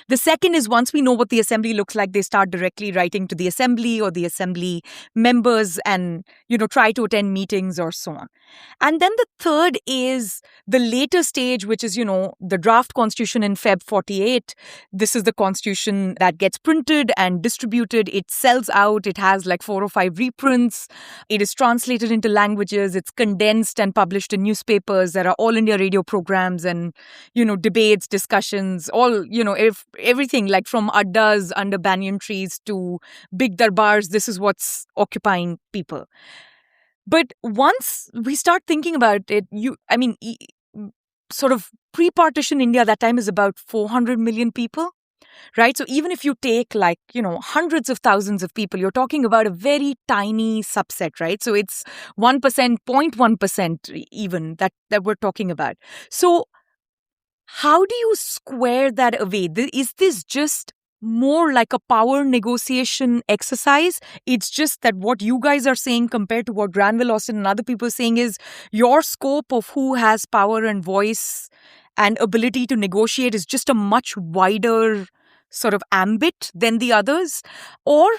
The second is, once we know what the assembly looks like, they start directly writing to the assembly or the assembly members and, try to attend meetings or so on. And then the third is the later stage, which is, the draft constitution in Feb 48. This is the constitution that gets printed and distributed. It sells out. It has like 4 or 5 reprints. It is translated into languages. It's condensed and published in newspapers. There are all India radio programs and, debates, discussions, all, everything, like from addas under banyan trees to big darbars. This is what's occupying people. But once we start thinking about it, sort of pre-partition India, that time is about 400 million people, right? So even if you take hundreds of thousands of people, you're talking about a very tiny subset, right? So it's 1%, 0.1% even that we're talking about. So how do you square that away? Is this just more like a power negotiation exercise? It's just that what you guys are saying compared to what Granville Austin and other people are saying is your scope of who has power and voice and ability to negotiate is just a much wider sort of ambit than the others? Or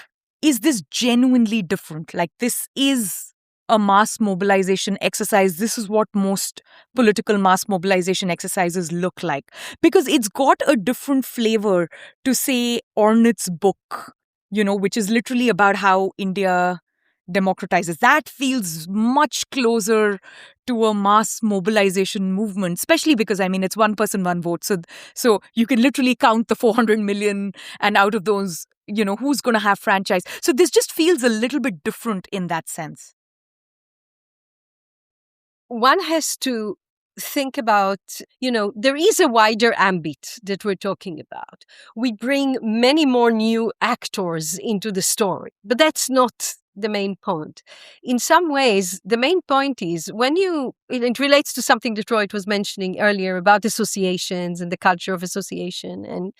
is this genuinely different? Like, this is a mass mobilization exercise. This is what most political mass mobilization exercises look like. Because it's got a different flavor to, say, Ornit's book, which is literally about how India democratizes. That feels much closer to a mass mobilization movement, especially because, it's one person, one vote. So you can literally count the 400 million, and out of those, who's going to have franchise. So this just feels a little bit different in that sense. One has to think about, there is a wider ambit that we're talking about. We bring many more new actors into the story, but that's not the main point. In some ways, the main point is it relates to something that Rohit was mentioning earlier about associations and the culture of association. And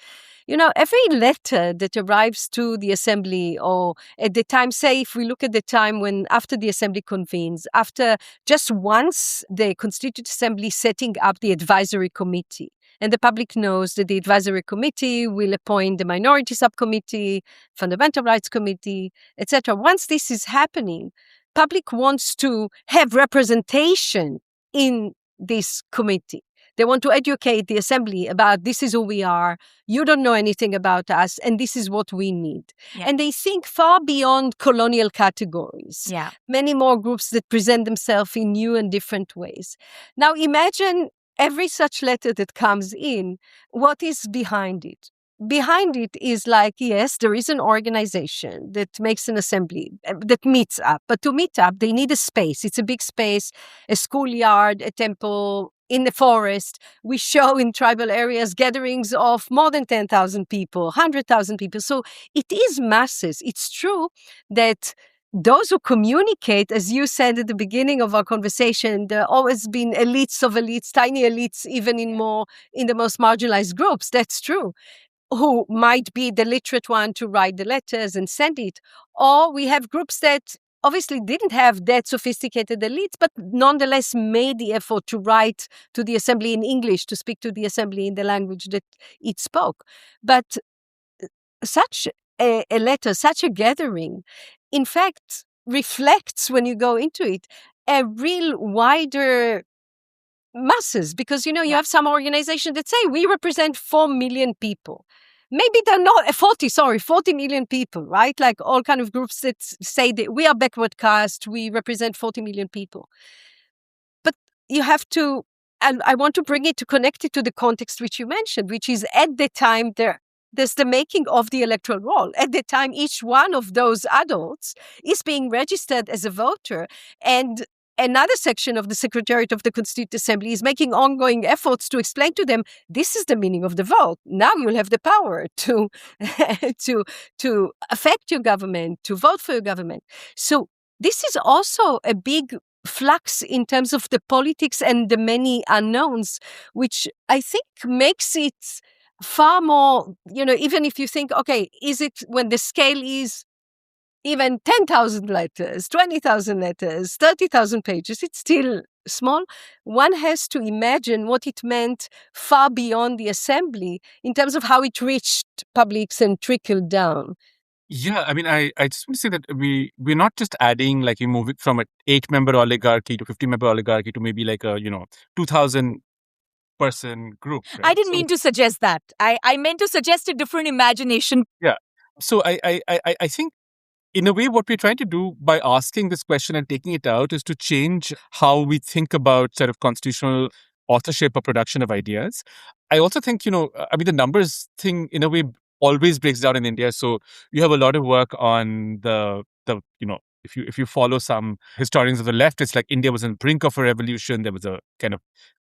every letter that arrives to the assembly, or at the time, say, if we look at the time when after the assembly convenes, after just once the Constituent Assembly setting up the advisory committee, and the public knows that the advisory committee will appoint the minority subcommittee, fundamental rights committee, etc. Once this is happening, public wants to have representation in this committee. They want to educate the assembly about this is who we are, you don't know anything about us, and this is what we need. Yeah. And they think far beyond colonial categories. Yeah. Many more groups that present themselves in new and different ways. Now imagine every such letter that comes in, what is behind it? Behind it is like, yes, there is an organization that makes an assembly, that meets up. But to meet up, they need a space. It's a big space, a schoolyard, a temple, in the forest. We show in tribal areas gatherings of more than 10,000 people, 100,000 people. So it is masses. It's true that those who communicate, as you said at the beginning of our conversation, there have always been elites of elites, tiny elites, even in the most marginalized groups. That's true. Who might be the literate one to write the letters and send it. Or we have groups that obviously didn't have that sophisticated elites, but nonetheless made the effort to write to the assembly in English, to speak to the assembly in the language that it spoke. But such a letter, such a gathering, in fact, reflects, when you go into it, a real wider masses, because you have some organizations that say we represent 4 million people. Maybe they're not 40 million people, right? Like all kind of groups that say that we are backward caste, we represent 40 million people. But you have to, and I want to bring it to connect it to the context which you mentioned, which is at the time there's the making of the electoral roll. At the time, each one of those adults is being registered as a voter, and another section of the Secretariat of the Constituent Assembly is making ongoing efforts to explain to them, this is the meaning of the vote. Now you'll have the power to to affect your government, to vote for your government. So this is also a big flux in terms of the politics and the many unknowns, which I think makes it far more, even if you think, okay, is it when the scale is even 10,000 letters, 20,000 letters, 30,000 pages, it's still small. One has to imagine what it meant far beyond the assembly in terms of how it reached publics and trickled down. Yeah, I mean, I just want to say that we're not just adding, like, we moving from an 8-member oligarchy to 50-member oligarchy to maybe like a 2,000 person group. Right? I didn't mean to suggest that. I meant to suggest a different imagination. Yeah. So I think, in a way, what we're trying to do by asking this question and taking it out is to change how we think about sort of constitutional authorship or production of ideas. I also think, I mean, the numbers thing, in a way, always breaks down in India. So you have a lot of work on the if you follow some historians of the left, it's like India was on the brink of a revolution. There was a kind of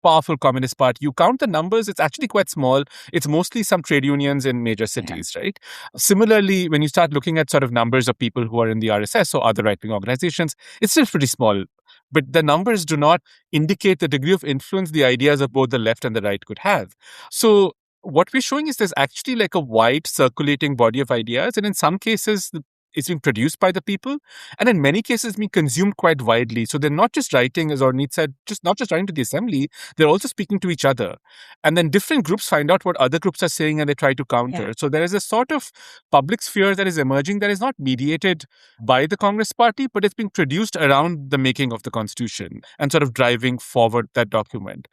powerful communist party. You count the numbers, it's actually quite small. It's mostly some trade unions in major cities, right? Similarly, when you start looking at sort of numbers of people who are in the RSS or other right-wing organizations, it's still pretty small. But the numbers do not indicate the degree of influence the ideas of both the left and the right could have. So what we're showing is there's actually like a wide circulating body of ideas. And in some cases, it's being produced by the people, and in many cases being consumed quite widely. So they're not just writing, as Ornit said, not just writing to the assembly, they're also speaking to each other. And then different groups find out what other groups are saying and they try to counter. Yeah. So there is a sort of public sphere that is emerging that is not mediated by the Congress party, but it's being produced around the making of the Constitution and sort of driving forward that document.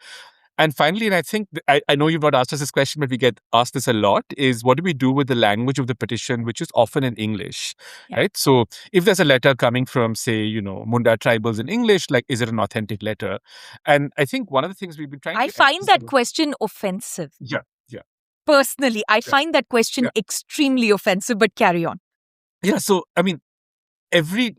And finally, and I think, I know you've not asked us this question, but we get asked this a lot, is what do we do with the language of the petition, which is often in English, right? So if there's a letter coming from, say, Munda tribals in English, like, is it an authentic letter? And I think one of the things we've been trying to... I find that question offensive. Yeah. Personally, I find that question extremely offensive, but carry on. Yeah, so, I mean, every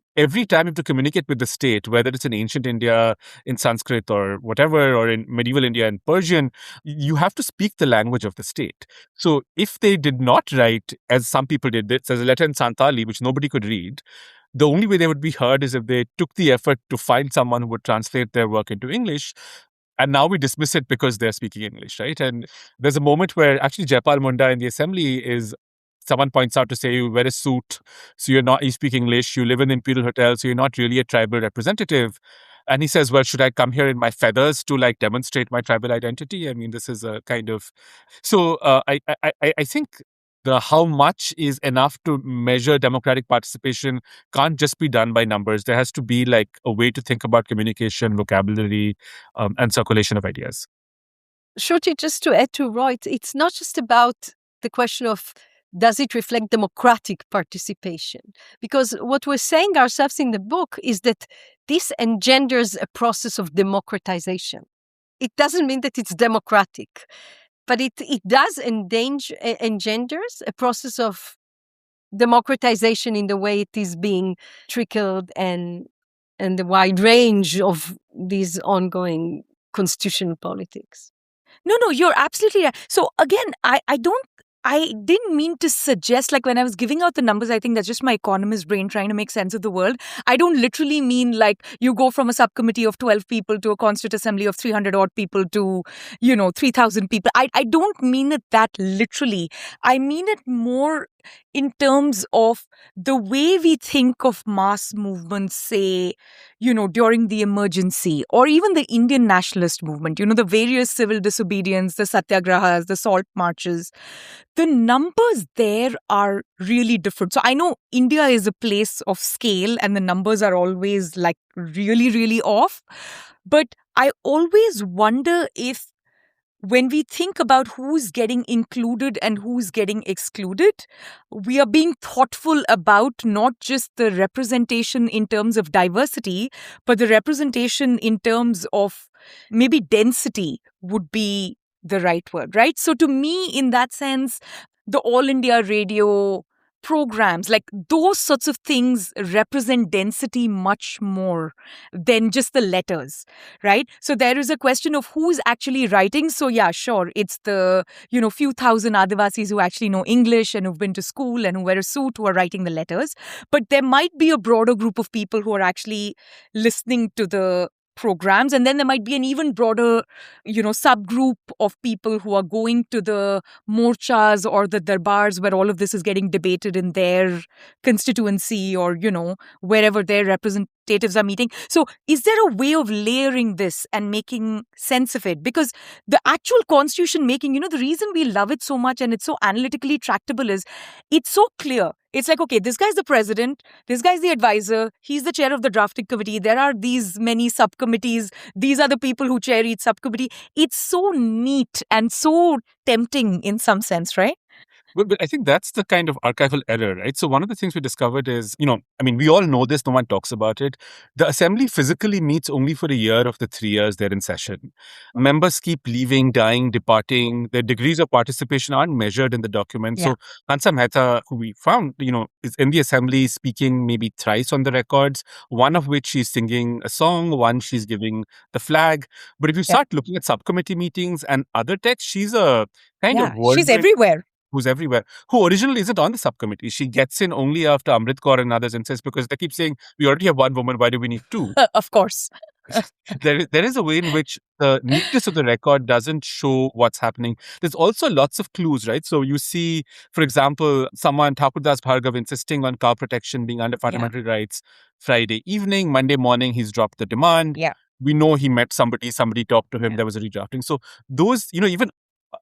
time you have to communicate with the state, whether it's in ancient India in Sanskrit or whatever, or in medieval India in Persian, you have to speak the language of the state. So if they did not write, as some people did, there's a letter in Santali which nobody could read, the only way they would be heard is if they took the effort to find someone who would translate their work into English. And now we dismiss it because they're speaking English, right? And there's a moment where actually Jaipal Munda in the assembly is, someone points out to say, you wear a suit, so you speak English, you live in the Imperial Hotel, so you're not really a tribal representative. And he says, well, should I come here in my feathers to like demonstrate my tribal identity? I mean, this is a kind of, so I think the how much is enough to measure democratic participation can't just be done by numbers. There has to be like a way to think about communication, vocabulary, and circulation of ideas. Shorty, just to add to Roy, it's not just about the question of does it reflect democratic participation? Because what we're saying ourselves in the book is that this engenders a process of democratization. It doesn't mean that it's democratic, but it does engenders a process of democratization in the way it is being trickled and the wide range of these ongoing constitutional politics. No, you're absolutely right. So again, I didn't mean to suggest, like when I was giving out the numbers, I think that's just my economist brain trying to make sense of the world. I don't literally mean like you go from a subcommittee of 12 people to a constituent assembly of 300 odd people to, 3,000 people. I don't mean it that literally. I mean it more in terms of the way we think of mass movements, say, during the emergency, or even the Indian nationalist movement, the various civil disobedience, the satyagrahas, the salt marches. The numbers there are really different. So I know India is a place of scale and the numbers are always like really, really off. But I always wonder if when we think about who's getting included and who's getting excluded, we are being thoughtful about not just the representation in terms of diversity, but the representation in terms of maybe density would be the right word, right? So to me, in that sense, the All India Radio programs, like those sorts of things represent density much more than just the letters, right? So there is a question of who's actually writing. So yeah, sure, it's the, few thousand Adivasis who actually know English and who've been to school and who wear a suit who are writing the letters. But there might be a broader group of people who are actually listening to the programs. And then there might be an even broader, subgroup of people who are going to the morchas or the darbars where all of this is getting debated in their constituency or, wherever their representatives are meeting. So is there a way of layering this and making sense of it? Because the actual constitution making, the reason we love it so much and it's so analytically tractable is it's so clear. It's like, okay, this guy's the president, this guy's the advisor, he's the chair of the drafting committee, there are these many subcommittees, these are the people who chair each subcommittee. It's so neat and so tempting in some sense, right? But I think that's the kind of archival error, right? So one of the things we discovered is, we all know this, no one talks about it. The assembly physically meets only for a year of the 3 years they're in session. Members keep leaving, dying, departing. Their degrees of participation aren't measured in the document. Yeah. So Hansa Mehta, who we found, is in the assembly speaking maybe thrice on the records, one of which she's singing a song, one she's giving the flag. But if you start looking at subcommittee meetings and other texts, she's a kind of whirlwind she's everywhere. who's everywhere, who originally isn't on the subcommittee. She gets in only after Amrit Kaur and others insists because they keep saying, we already have one woman, why do we need two? Of course. There is a way in which the neatness of the record doesn't show what's happening. There's also lots of clues, right? So you see, for example, someone, Thakurdas Bhargav, insisting on cow protection being under fundamental rights Friday evening. Monday morning, he's dropped the demand. Yeah. We know he met somebody talked to him, there was a redrafting. So those, even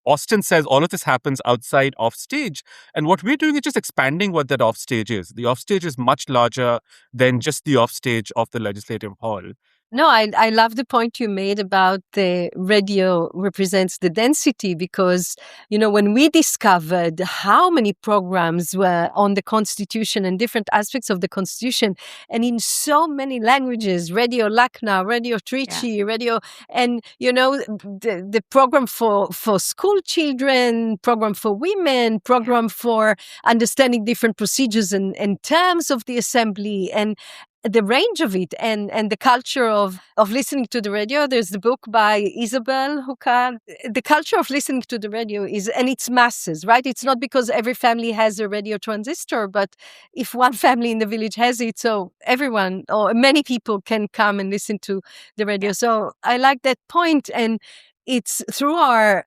Austin says all of this happens outside off stage. And what we're doing is just expanding what that off stage is. The off stage is much larger than just the off stage of the legislative hall. No, I love the point you made about the radio represents the density because, when we discovered how many programs were on the Constitution and different aspects of the Constitution, and in so many languages, Radio Lucknow, Radio Trichy, Radio, and, the program for school children, program for women, program for understanding different procedures and terms of the assembly, and the range of it and the culture of listening to the radio. There's the book by Isabel Huka. The culture of listening to the radio and it's masses, right? It's not because every family has a radio transistor, but if one family in the village has it, so everyone or many people can come and listen to the radio. So I like that point. And it's through our,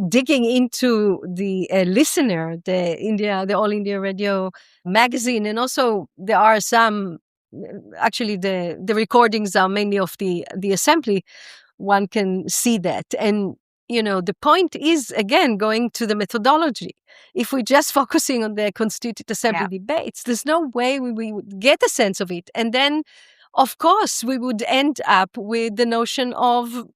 digging into the listener, the All India Radio magazine. And also there are some, actually the recordings are mainly of the assembly. One can see that. And the point is, again, going to the methodology. If we're just focusing on the Constituent Assembly debates, there's no way we would get a sense of it. And then, of course, we would end up with the notion of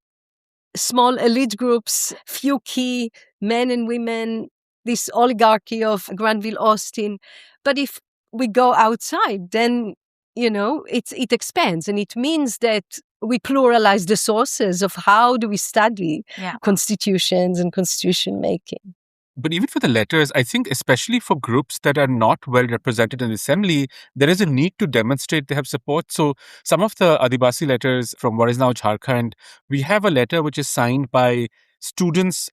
small elite groups, few key men and women, this oligarchy of Granville Austin. But if we go outside, then, it expands. And it means that we pluralize the sources of how do we study constitutions and constitution making. But even for the letters, I think especially for groups that are not well represented in the assembly, there is a need to demonstrate they have support. So some of the Adivasi letters from what is now Jharkhand, we have a letter which is signed by students,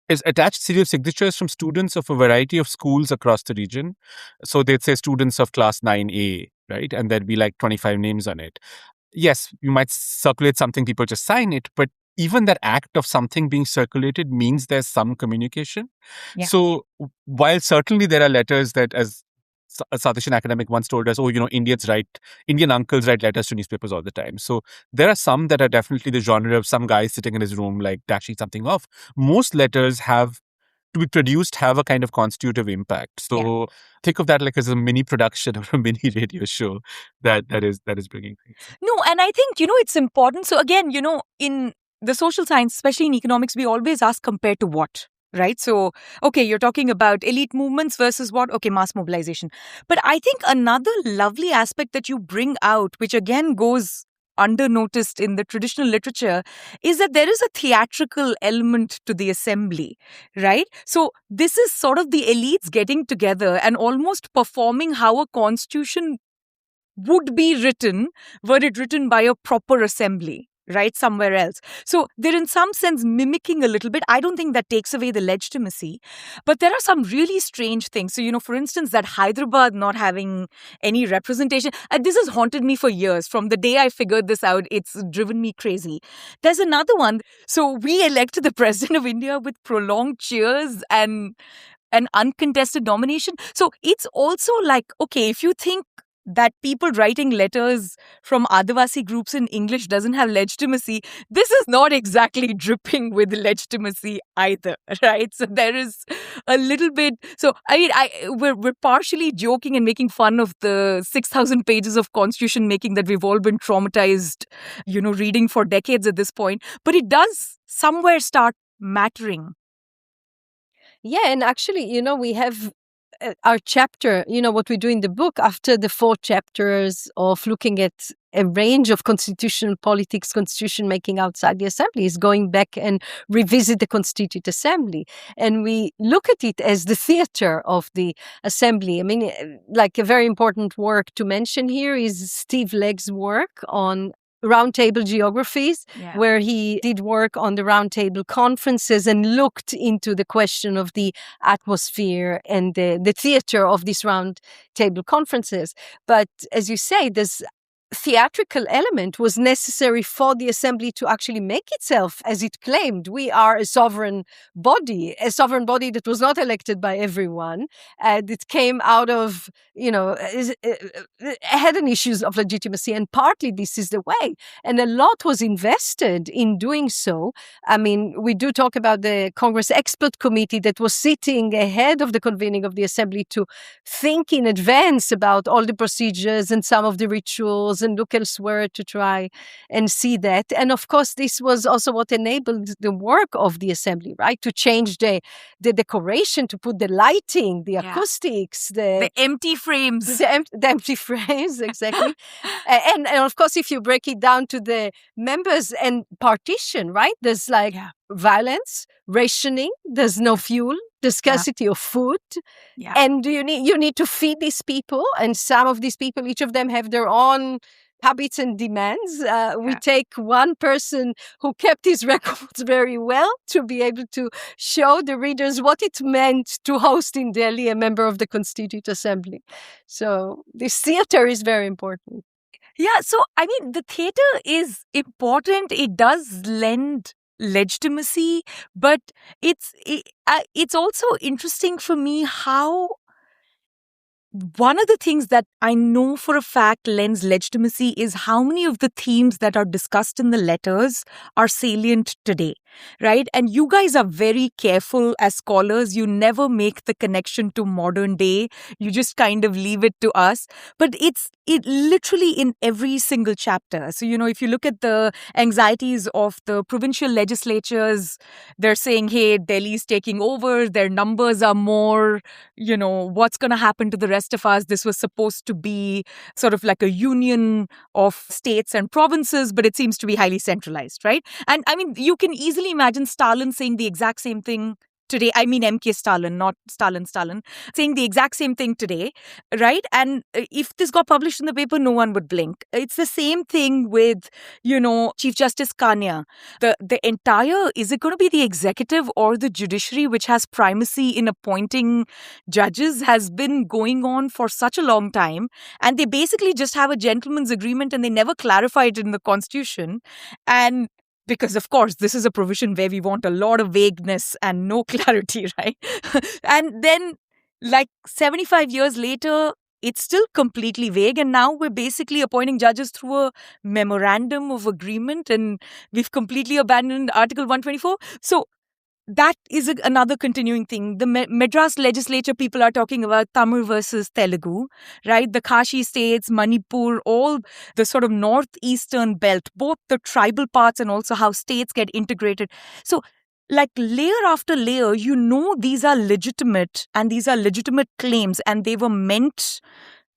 is attached serial signatures from students of a variety of schools across the region. So they'd say students of class 9A, right? And there'd be like 25 names on it. Yes, you might circulate something, people just sign it, but even that act of something being circulated means there's some communication. So while certainly there are letters that, as a South Asian academic once told us, Indian uncles write letters to newspapers all the time. So there are some that are definitely the genre of some guy sitting in his room, like dashing something off. Most letters have to be produced, have a kind of constitutive impact. So think of that like as a mini production or a mini radio show that is bringing things. No, and I think, it's important. So again, in the social science, especially in economics, we always ask compared to what, right? So, okay, you're talking about elite movements versus what? Okay, mass mobilization. But I think another lovely aspect that you bring out, which again goes under noticed in the traditional literature, is that there is a theatrical element to the assembly, right? So this is sort of the elites getting together and almost performing how a constitution would be written were it written by a proper assembly, right, somewhere else. So they're in some sense mimicking a little bit. I don't think that takes away the legitimacy, but there are some really strange things. So, for instance, that Hyderabad not having any representation, this has haunted me for years. From the day I figured this out, it's driven me crazy. There's another one. So we elected the president of India with prolonged cheers and an uncontested nomination. So it's also like, okay, if you think that people writing letters from Adivasi groups in English doesn't have legitimacy, this is not exactly dripping with legitimacy either, right? So there is a little bit. So we're partially joking and making fun of the 6,000 pages of constitution making that we've all been traumatized, reading for decades at this point. But it does somewhere start mattering. Yeah, and actually, we have our chapter, what we do in the book after the 4 chapters of looking at a range of constitutional politics, constitution making outside the assembly, is going back and revisit the Constituent Assembly. And we look at it as the theater of the assembly. I mean, like a very important work to mention here is Steve Legg's work on roundtable geographies, where he did work on the roundtable conferences and looked into the question of the atmosphere and the theater of these roundtable conferences. But as you say, this theatrical element was necessary for the assembly to actually make itself, as it claimed, we are a sovereign body that was not elected by everyone. It came out of, had an issues of legitimacy, and partly this is the way. And a lot was invested in doing so. I mean, we do talk about the Congress Expert Committee that was sitting ahead of the convening of the assembly to think in advance about all the procedures and some of the rituals and look elsewhere to try and see that. And of course, this was also what enabled the work of the assembly, right? To change the decoration, to put the lighting, the acoustics, the empty frames. The empty frames, exactly. And of course, if you break it down to the members and partition, right? There's like violence, rationing, there's no fuel, the scarcity of food. Yeah. And you need to feed these people. And some of these people, each of them have their own habits and demands. We take one person who kept his records very well to be able to show the readers what it meant to host in Delhi a member of the Constituent Assembly. So this theater is very important. Yeah, so I mean, the theater is important. It does lend legitimacy, but it's also interesting for me how one of the things that I know for a fact lends legitimacy is how many of the themes that are discussed in the letters are salient today, right? And you guys are very careful as scholars. You never make the connection to modern day. You just kind of leave it to us. But it literally in every single chapter. So, if you look at the anxieties of the provincial legislatures, they're saying, hey, Delhi's taking over. Their numbers are more, what's going to happen to the rest of us? This was supposed to be sort of like a union of states and provinces, but it seems to be highly centralized, right? And I mean, you can easily imagine Stalin saying the exact same thing today. I mean, MK Stalin, not Stalin, saying the exact same thing today, right? And if this got published in the paper, no one would blink. It's the same thing with, Chief Justice Kania. The entire, is it going to be the executive or the judiciary which has primacy in appointing judges, has been going on for such a long time. And they basically just have a gentleman's agreement and they never clarify it in the constitution. And because, of course, this is a provision where we want a lot of vagueness and no clarity, right? And then, like 75 years later, it's still completely vague. And now we're basically appointing judges through a memorandum of agreement. And we've completely abandoned Article 124. So that is another continuing thing. The Madras legislature, people are talking about Tamil versus Telugu, right? The Kashi states, Manipur, all the sort of northeastern belt, both the tribal parts and also how states get integrated. So like layer after layer, these are legitimate and these are legitimate claims and they were meant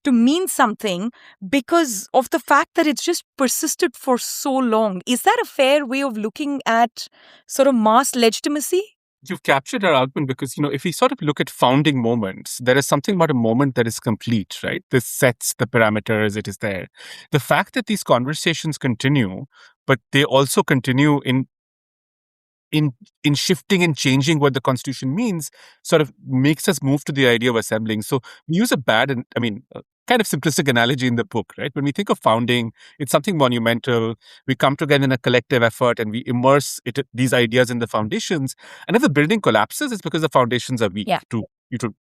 to mean something because of the fact that it's just persisted for so long. Is that a fair way of looking at sort of mass legitimacy? You've captured our argument because, if we sort of look at founding moments, there is something about a moment that is complete, right? This sets the parameters, it is there. The fact that these conversations continue, but they also continue in shifting and changing what the constitution means, sort of makes us move to the idea of assembling. So we use a kind of simplistic analogy in the book, right? When we think of founding, it's something monumental. We come together in a collective effort and we immerse these ideas in the foundations. And if the building collapses, it's because the foundations are weak to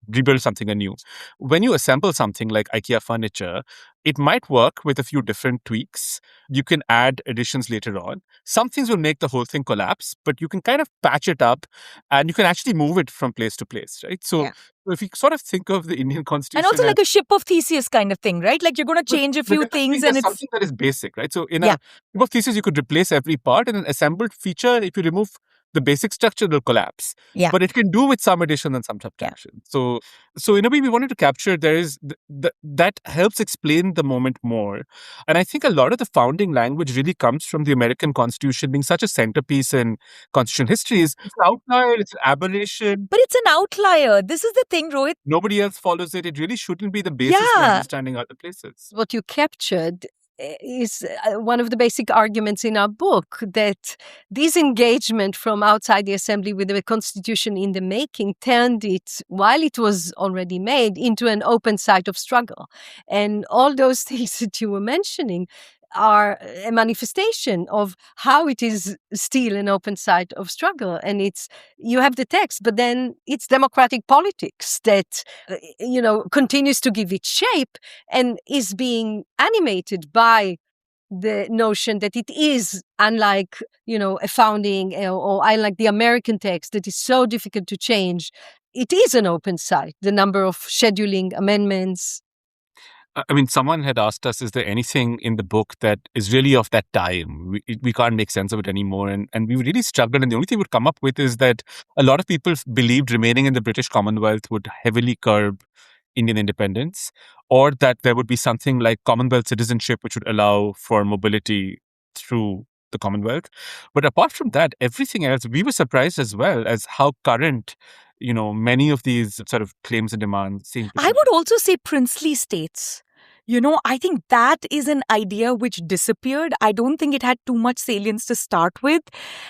rebuild something anew. When you assemble something like IKEA furniture, it might work with a few different tweaks. You can add additions later on. Some things will make the whole thing collapse, but you can kind of patch it up and you can actually move it from place to place, right? So if you sort of think of the Indian constitution... And also like a ship of Theseus kind of thing, right? Like you're going to change a few things and it's... something that is basic, right? So in a ship of Theseus, you could replace every part. In an assembled feature, if you remove the basic structure, will collapse. Yeah. But it can do with some addition and some subtraction. So in a way, we wanted to capture there is that helps explain the moment more. And I think a lot of the founding language really comes from the American Constitution being such a centerpiece in constitutional history. It's an outlier, it's an aberration. But it's an outlier. This is the thing, Rohit. Nobody else follows it. It really shouldn't be the basis for understanding other places. What you captured is one of the basic arguments in our book, that disengagement from outside the assembly with the constitution in the making turned it, while it was already made, into an open site of struggle. And all those things that you were mentioning are a manifestation of how it is still an open site of struggle. And you have the text, but then it's democratic politics that, continues to give it shape and is being animated by the notion that it is, unlike, a founding or unlike the American text that is so difficult to change, it is an open site. The number of scheduling amendments. I mean, someone had asked us, is there anything in the book that is really of that time? We can't make sense of it anymore. And we really struggled. And the only thing we'd come up with is that a lot of people believed remaining in the British Commonwealth would heavily curb Indian independence, or that there would be something like Commonwealth citizenship, which would allow for mobility through the Commonwealth. But apart from that, everything else, we were surprised as well as how current, many of these sort of claims and demands seem to I be. would also say princely states. I think that is an idea which disappeared. I don't think it had too much salience to start with.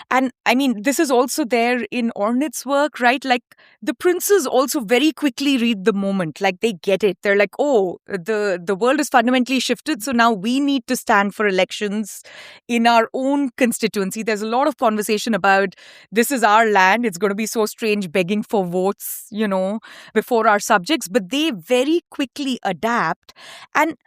And I mean, this is also there in Ornit's work, right? Like the princes also very quickly read the moment. Like they get it. They're like, oh, the world is fundamentally shifted. So now we need to stand for elections in our own constituency. There's a lot of conversation about this is our land. It's going to be so strange begging for votes, before our subjects. But they very quickly adapt. And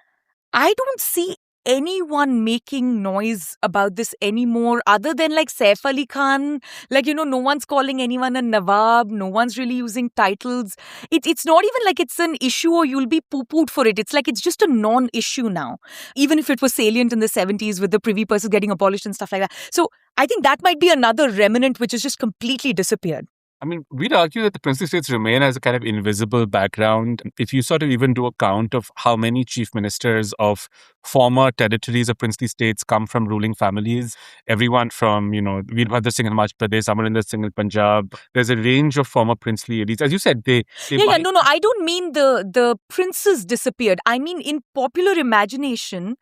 I don't see anyone making noise about this anymore other than like Saif Ali Khan. Like, no one's calling anyone a Nawab. No one's really using titles. It's not even like it's an issue or you'll be poo-pooed for it. It's like it's just a non-issue now. Even if it was salient in the 70s with the Privy Purses getting abolished and stuff like that. So I think that might be another remnant which has just completely disappeared. I mean, we'd argue that the princely states remain as a kind of invisible background. If you sort of even do a count of how many chief ministers of former territories of princely states come from ruling families, everyone from, Veerbhadra Singh in Himachal Pradesh, Amarinder Singh in Punjab, there's a range of former princely elites. As you said, they Yeah, no, I don't mean the princes disappeared. I mean, in popular imagination,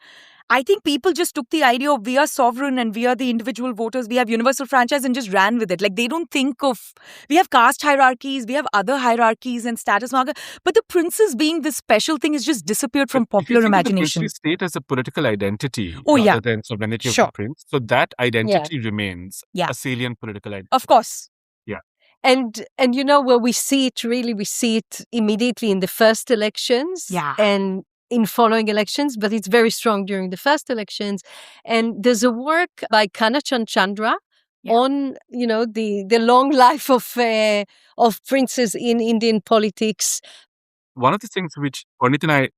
I think people just took the idea of we are sovereign and we are the individual voters, we have universal franchise and just ran with it. Like they don't think of, we have caste hierarchies, we have other hierarchies and status marker, but the princes being this special thing has just disappeared from popular if you think imagination. Of the princely state as a political identity Oh, rather yeah. than sovereignty Sure. of the prince. So that identity remains Yeah. a salient political identity. Of course. Yeah. And where we see it immediately in the first elections. Yeah. And in following elections, but it's very strong during the first elections. And there's a work by Kanachan Chandra on, the long life of princes in Indian politics. One of the things which Ornit and I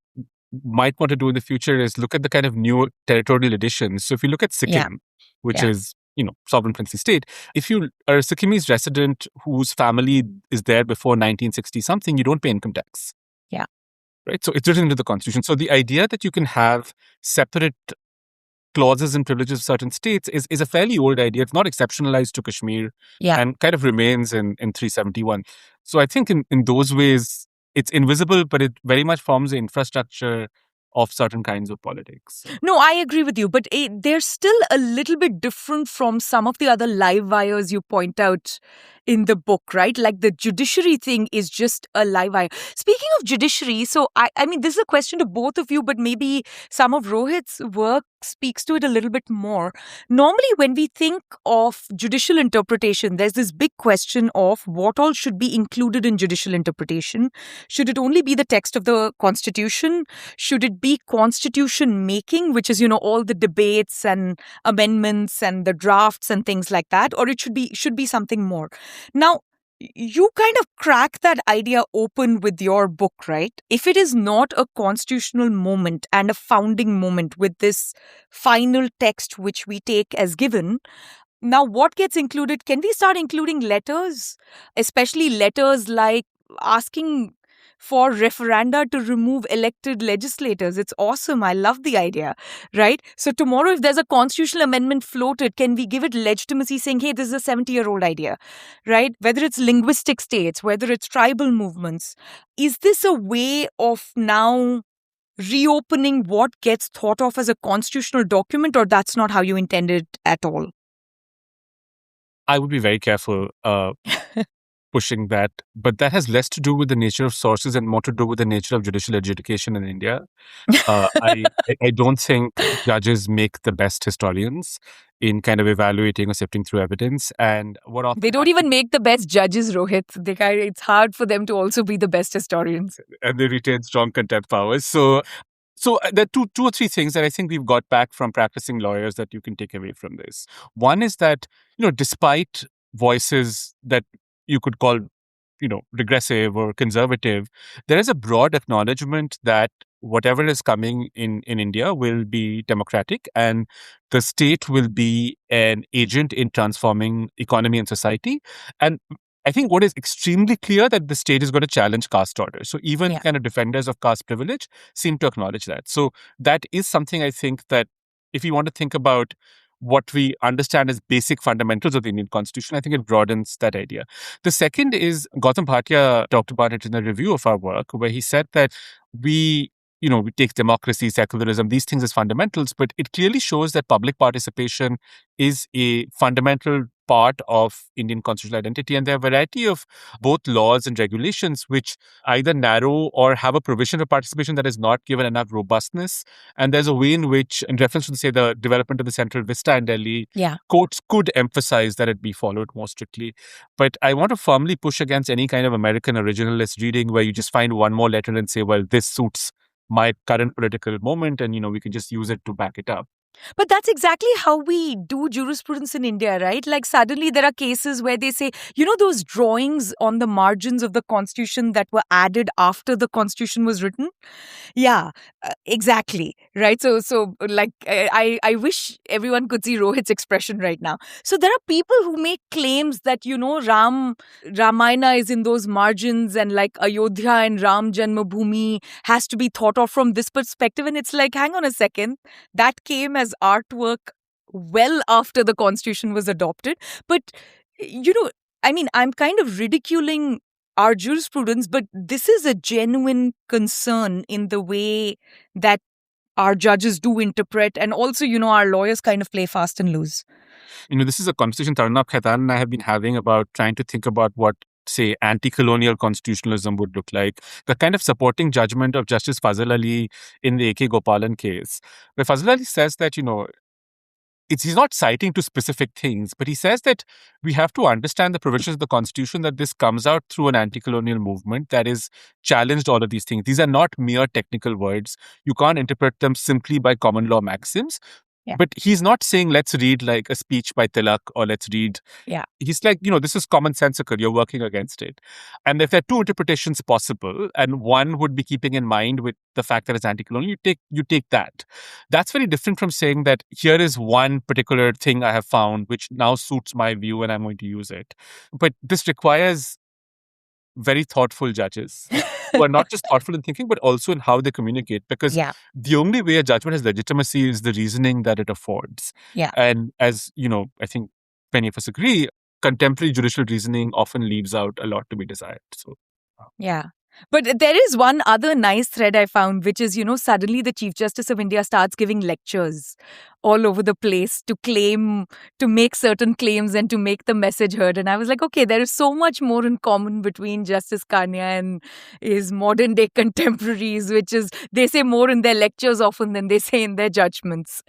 might want to do in the future is look at the kind of new territorial additions. So if you look at Sikkim, which is, sovereign princely state, if you are a Sikkimese resident whose family is there before 1960 something, you don't pay income tax. Yeah. Right? So it's written into the constitution. So the idea that you can have separate clauses and privileges of certain states is a fairly old idea. It's not exceptionalized to Kashmir and kind of remains in 371. So I think in those ways, it's invisible, but it very much forms the infrastructure of certain kinds of politics. No, I agree with you, but they're still a little bit different from some of the other live wires you point out in the book, right? Like the judiciary thing is just a live wire. Speaking of judiciary, so I mean, this is a question to both of you, but maybe some of Rohit's work speaks to it a little bit more. Normally, when we think of judicial interpretation, there's this big question of what all should be included in judicial interpretation. Should it only be the text of the Constitution? Should it be constitution making, which is, all the debates and amendments and the drafts and things like that? Or it should be something more? Now, you kind of crack that idea open with your book, right? If it is not a constitutional moment and a founding moment with this final text, which we take as given, now what gets included? Can we start including letters? Especially letters like asking for referenda to remove elected legislators. It's awesome. I love the idea, right? So tomorrow, if there's a constitutional amendment floated, can we give it legitimacy saying, hey, this is a 70-year-old idea, right? Whether it's linguistic states, whether it's tribal movements, is this a way of now reopening what gets thought of as a constitutional document, or that's not how you intended at all? I would be very careful pushing that, but that has less to do with the nature of sources and more to do with the nature of judicial adjudication in India. I don't think judges make the best historians in kind of evaluating or sifting through evidence. And they don't even make the best judges, Rohit. It's hard for them to also be the best historians. And they retain strong contempt powers. So there are two or three things that I think we've got back from practicing lawyers that you can take away from this. One is that, despite voices that you could call, regressive or conservative, there is a broad acknowledgement that whatever is coming in India will be democratic, and the state will be an agent in transforming economy and society. And I think what is extremely clear that the state is going to challenge caste order. So even kind of defenders of caste privilege seem to acknowledge that. So that is something I think that if you want to think about what we understand as basic fundamentals of the Indian Constitution, I think it broadens that idea. The second is Gautam Bhatia talked about it in a review of our work, where he said that we take democracy, secularism, these things as fundamentals, but it clearly shows that public participation is a fundamental part of Indian constitutional identity. And there are a variety of both laws and regulations which either narrow or have a provision of participation that is not given enough robustness. And there's a way in which, in reference to, say, the development of the Central Vista in Delhi, courts could emphasize that it be followed more strictly. But I want to firmly push against any kind of American originalist reading where you just find one more letter and say, well, this suits my current political moment, and we can just use it to back it up. But that's exactly how we do jurisprudence in India, right? Like suddenly there are cases where they say, those drawings on the margins of the constitution that were added after the constitution was written? Yeah, exactly. Right. So like, I wish everyone could see Rohit's expression right now. So there are people who make claims that, Ramayana is in those margins, and like Ayodhya and Ram Janmabhoomi has to be thought of from this perspective. And it's like, hang on a second, that came as artwork well after the constitution was adopted. But, I'm kind of ridiculing our jurisprudence, but this is a genuine concern in the way that our judges do interpret, and also, our lawyers kind of play fast and loose. This is a conversation Tarnab Khaitan and I have been having about trying to think about what, say, anti-colonial constitutionalism would look like. The kind of supporting judgment of Justice Fazal Ali in the A.K. Gopalan case, where Fazal Ali says that, he's not citing to specific things, but he says that we have to understand the provisions of the Constitution, that this comes out through an anti-colonial movement that is challenged all of these things. These are not mere technical words. You can't interpret them simply by common law maxims. Yeah. But he's not saying, let's read like a speech by Tilak, or let's read. Yeah. He's like, this is commonsensical. You're working against it. And if there are two interpretations possible, and one would be keeping in mind with the fact that it's anti-colonial, you take that. That's very different from saying that here is one particular thing I have found which now suits my view and I'm going to use it. But this requires very thoughtful judges who are not just thoughtful in thinking, but also in how they communicate. Because the only way a judgment has legitimacy is the reasoning that it affords. Yeah. And as, I think many of us agree, contemporary judicial reasoning often leaves out a lot to be desired. So, yeah. But there is one other nice thread I found, which is, suddenly the Chief Justice of India starts giving lectures all over the place to make certain claims and to make the message heard. And I was like, okay, there is so much more in common between Justice Kania and his modern day contemporaries, which is they say more in their lectures often than they say in their judgments.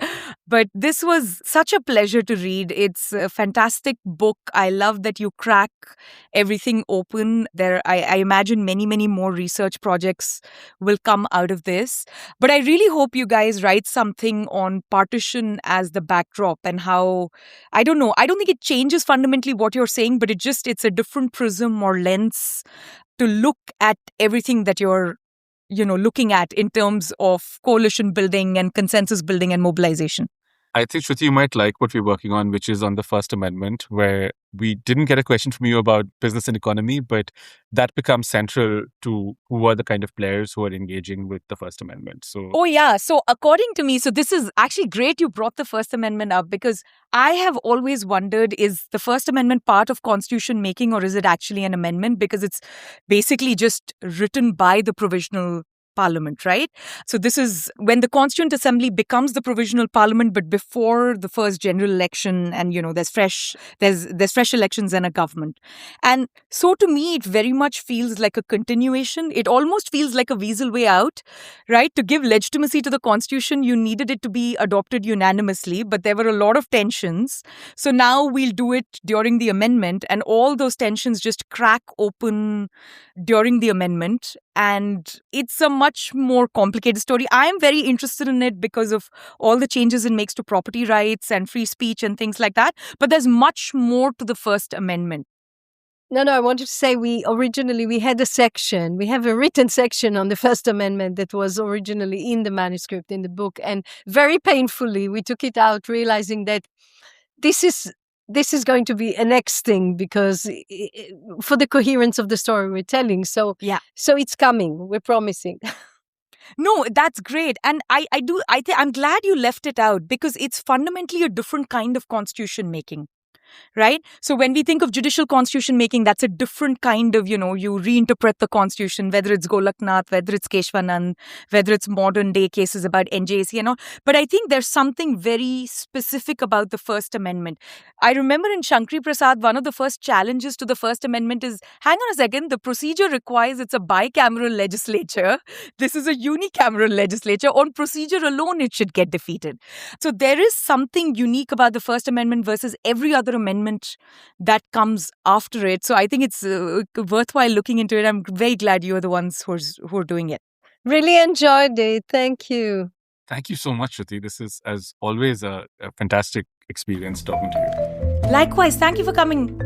But this was such a pleasure to read. It's a fantastic book. I love that you crack everything open. I imagine many, many more research projects will come out of this. But I really hope you guys write something on partition as the backdrop, and how, I don't know, I don't think it changes fundamentally what you're saying, but it's a different prism or lens to look at everything that you're looking at in terms of coalition building and consensus building and mobilization. I think, Shruti, you might like what we're working on, which is on the First Amendment, where we didn't get a question from you about business and economy, but that becomes central to who are the kind of players who are engaging with the First Amendment. So, oh, yeah. So according to me, so this is actually great you brought the First Amendment up, because I have always wondered, is the First Amendment part of constitution making, or is it actually an amendment? Because it's basically just written by the provisional parliament, right? So this is when the Constituent Assembly becomes the provisional parliament, but before the first general election, and there's fresh elections and a government. And so to me, it very much feels like a continuation. It almost feels like a weasel way out, right? To give legitimacy to the Constitution, you needed it to be adopted unanimously, but there were a lot of tensions. So now we'll do it during the amendment, and all those tensions just crack open during the amendment. And it's a much more complicated story. I'm very interested in it because of all the changes it makes to property rights and free speech and things like that. But there's much more to the First Amendment. No, I wanted to say we had a section. We have a written section on the First Amendment that was originally in the manuscript, in the book. And very painfully, we took it out, realizing that this is going to be a next thing because for the coherence of the story we're telling. So it's coming. We're promising. No, that's great. And I'm glad you left it out because it's fundamentally a different kind of constitution making. Right? So when we think of judicial constitution making, that's a different kind of, you reinterpret the constitution, whether it's Golaknath, whether it's Keshwanand, whether it's modern day cases about NJC and all. But I think there's something very specific about the First Amendment. I remember in Shankari Prasad, one of the first challenges to the First Amendment is, hang on a second, the procedure requires it's a bicameral legislature. This is a unicameral legislature. On procedure alone, it should get defeated. So there is something unique about the First Amendment versus every other amendment that comes after it. So I think it's worthwhile looking into it. I'm very glad you're the ones who are doing it. Really enjoyed it. Thank you. Thank you so much, Shruti. This is, as always, a fantastic experience talking to you. Likewise. Thank you for coming.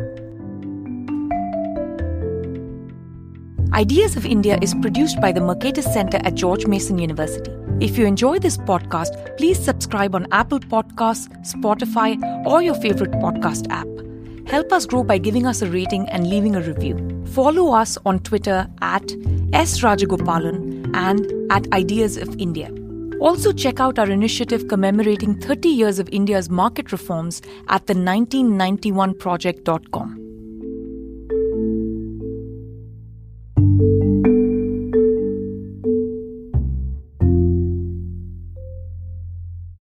Ideas of India is produced by the Mercatus Center at George Mason University. If you enjoy this podcast, please subscribe on Apple Podcasts, Spotify, or your favorite podcast app. Help us grow by giving us a rating and leaving a review. Follow us on Twitter at @SRajagopalan and at Ideas of India. Also check out our initiative commemorating 30 years of India's market reforms at the 1991project.com.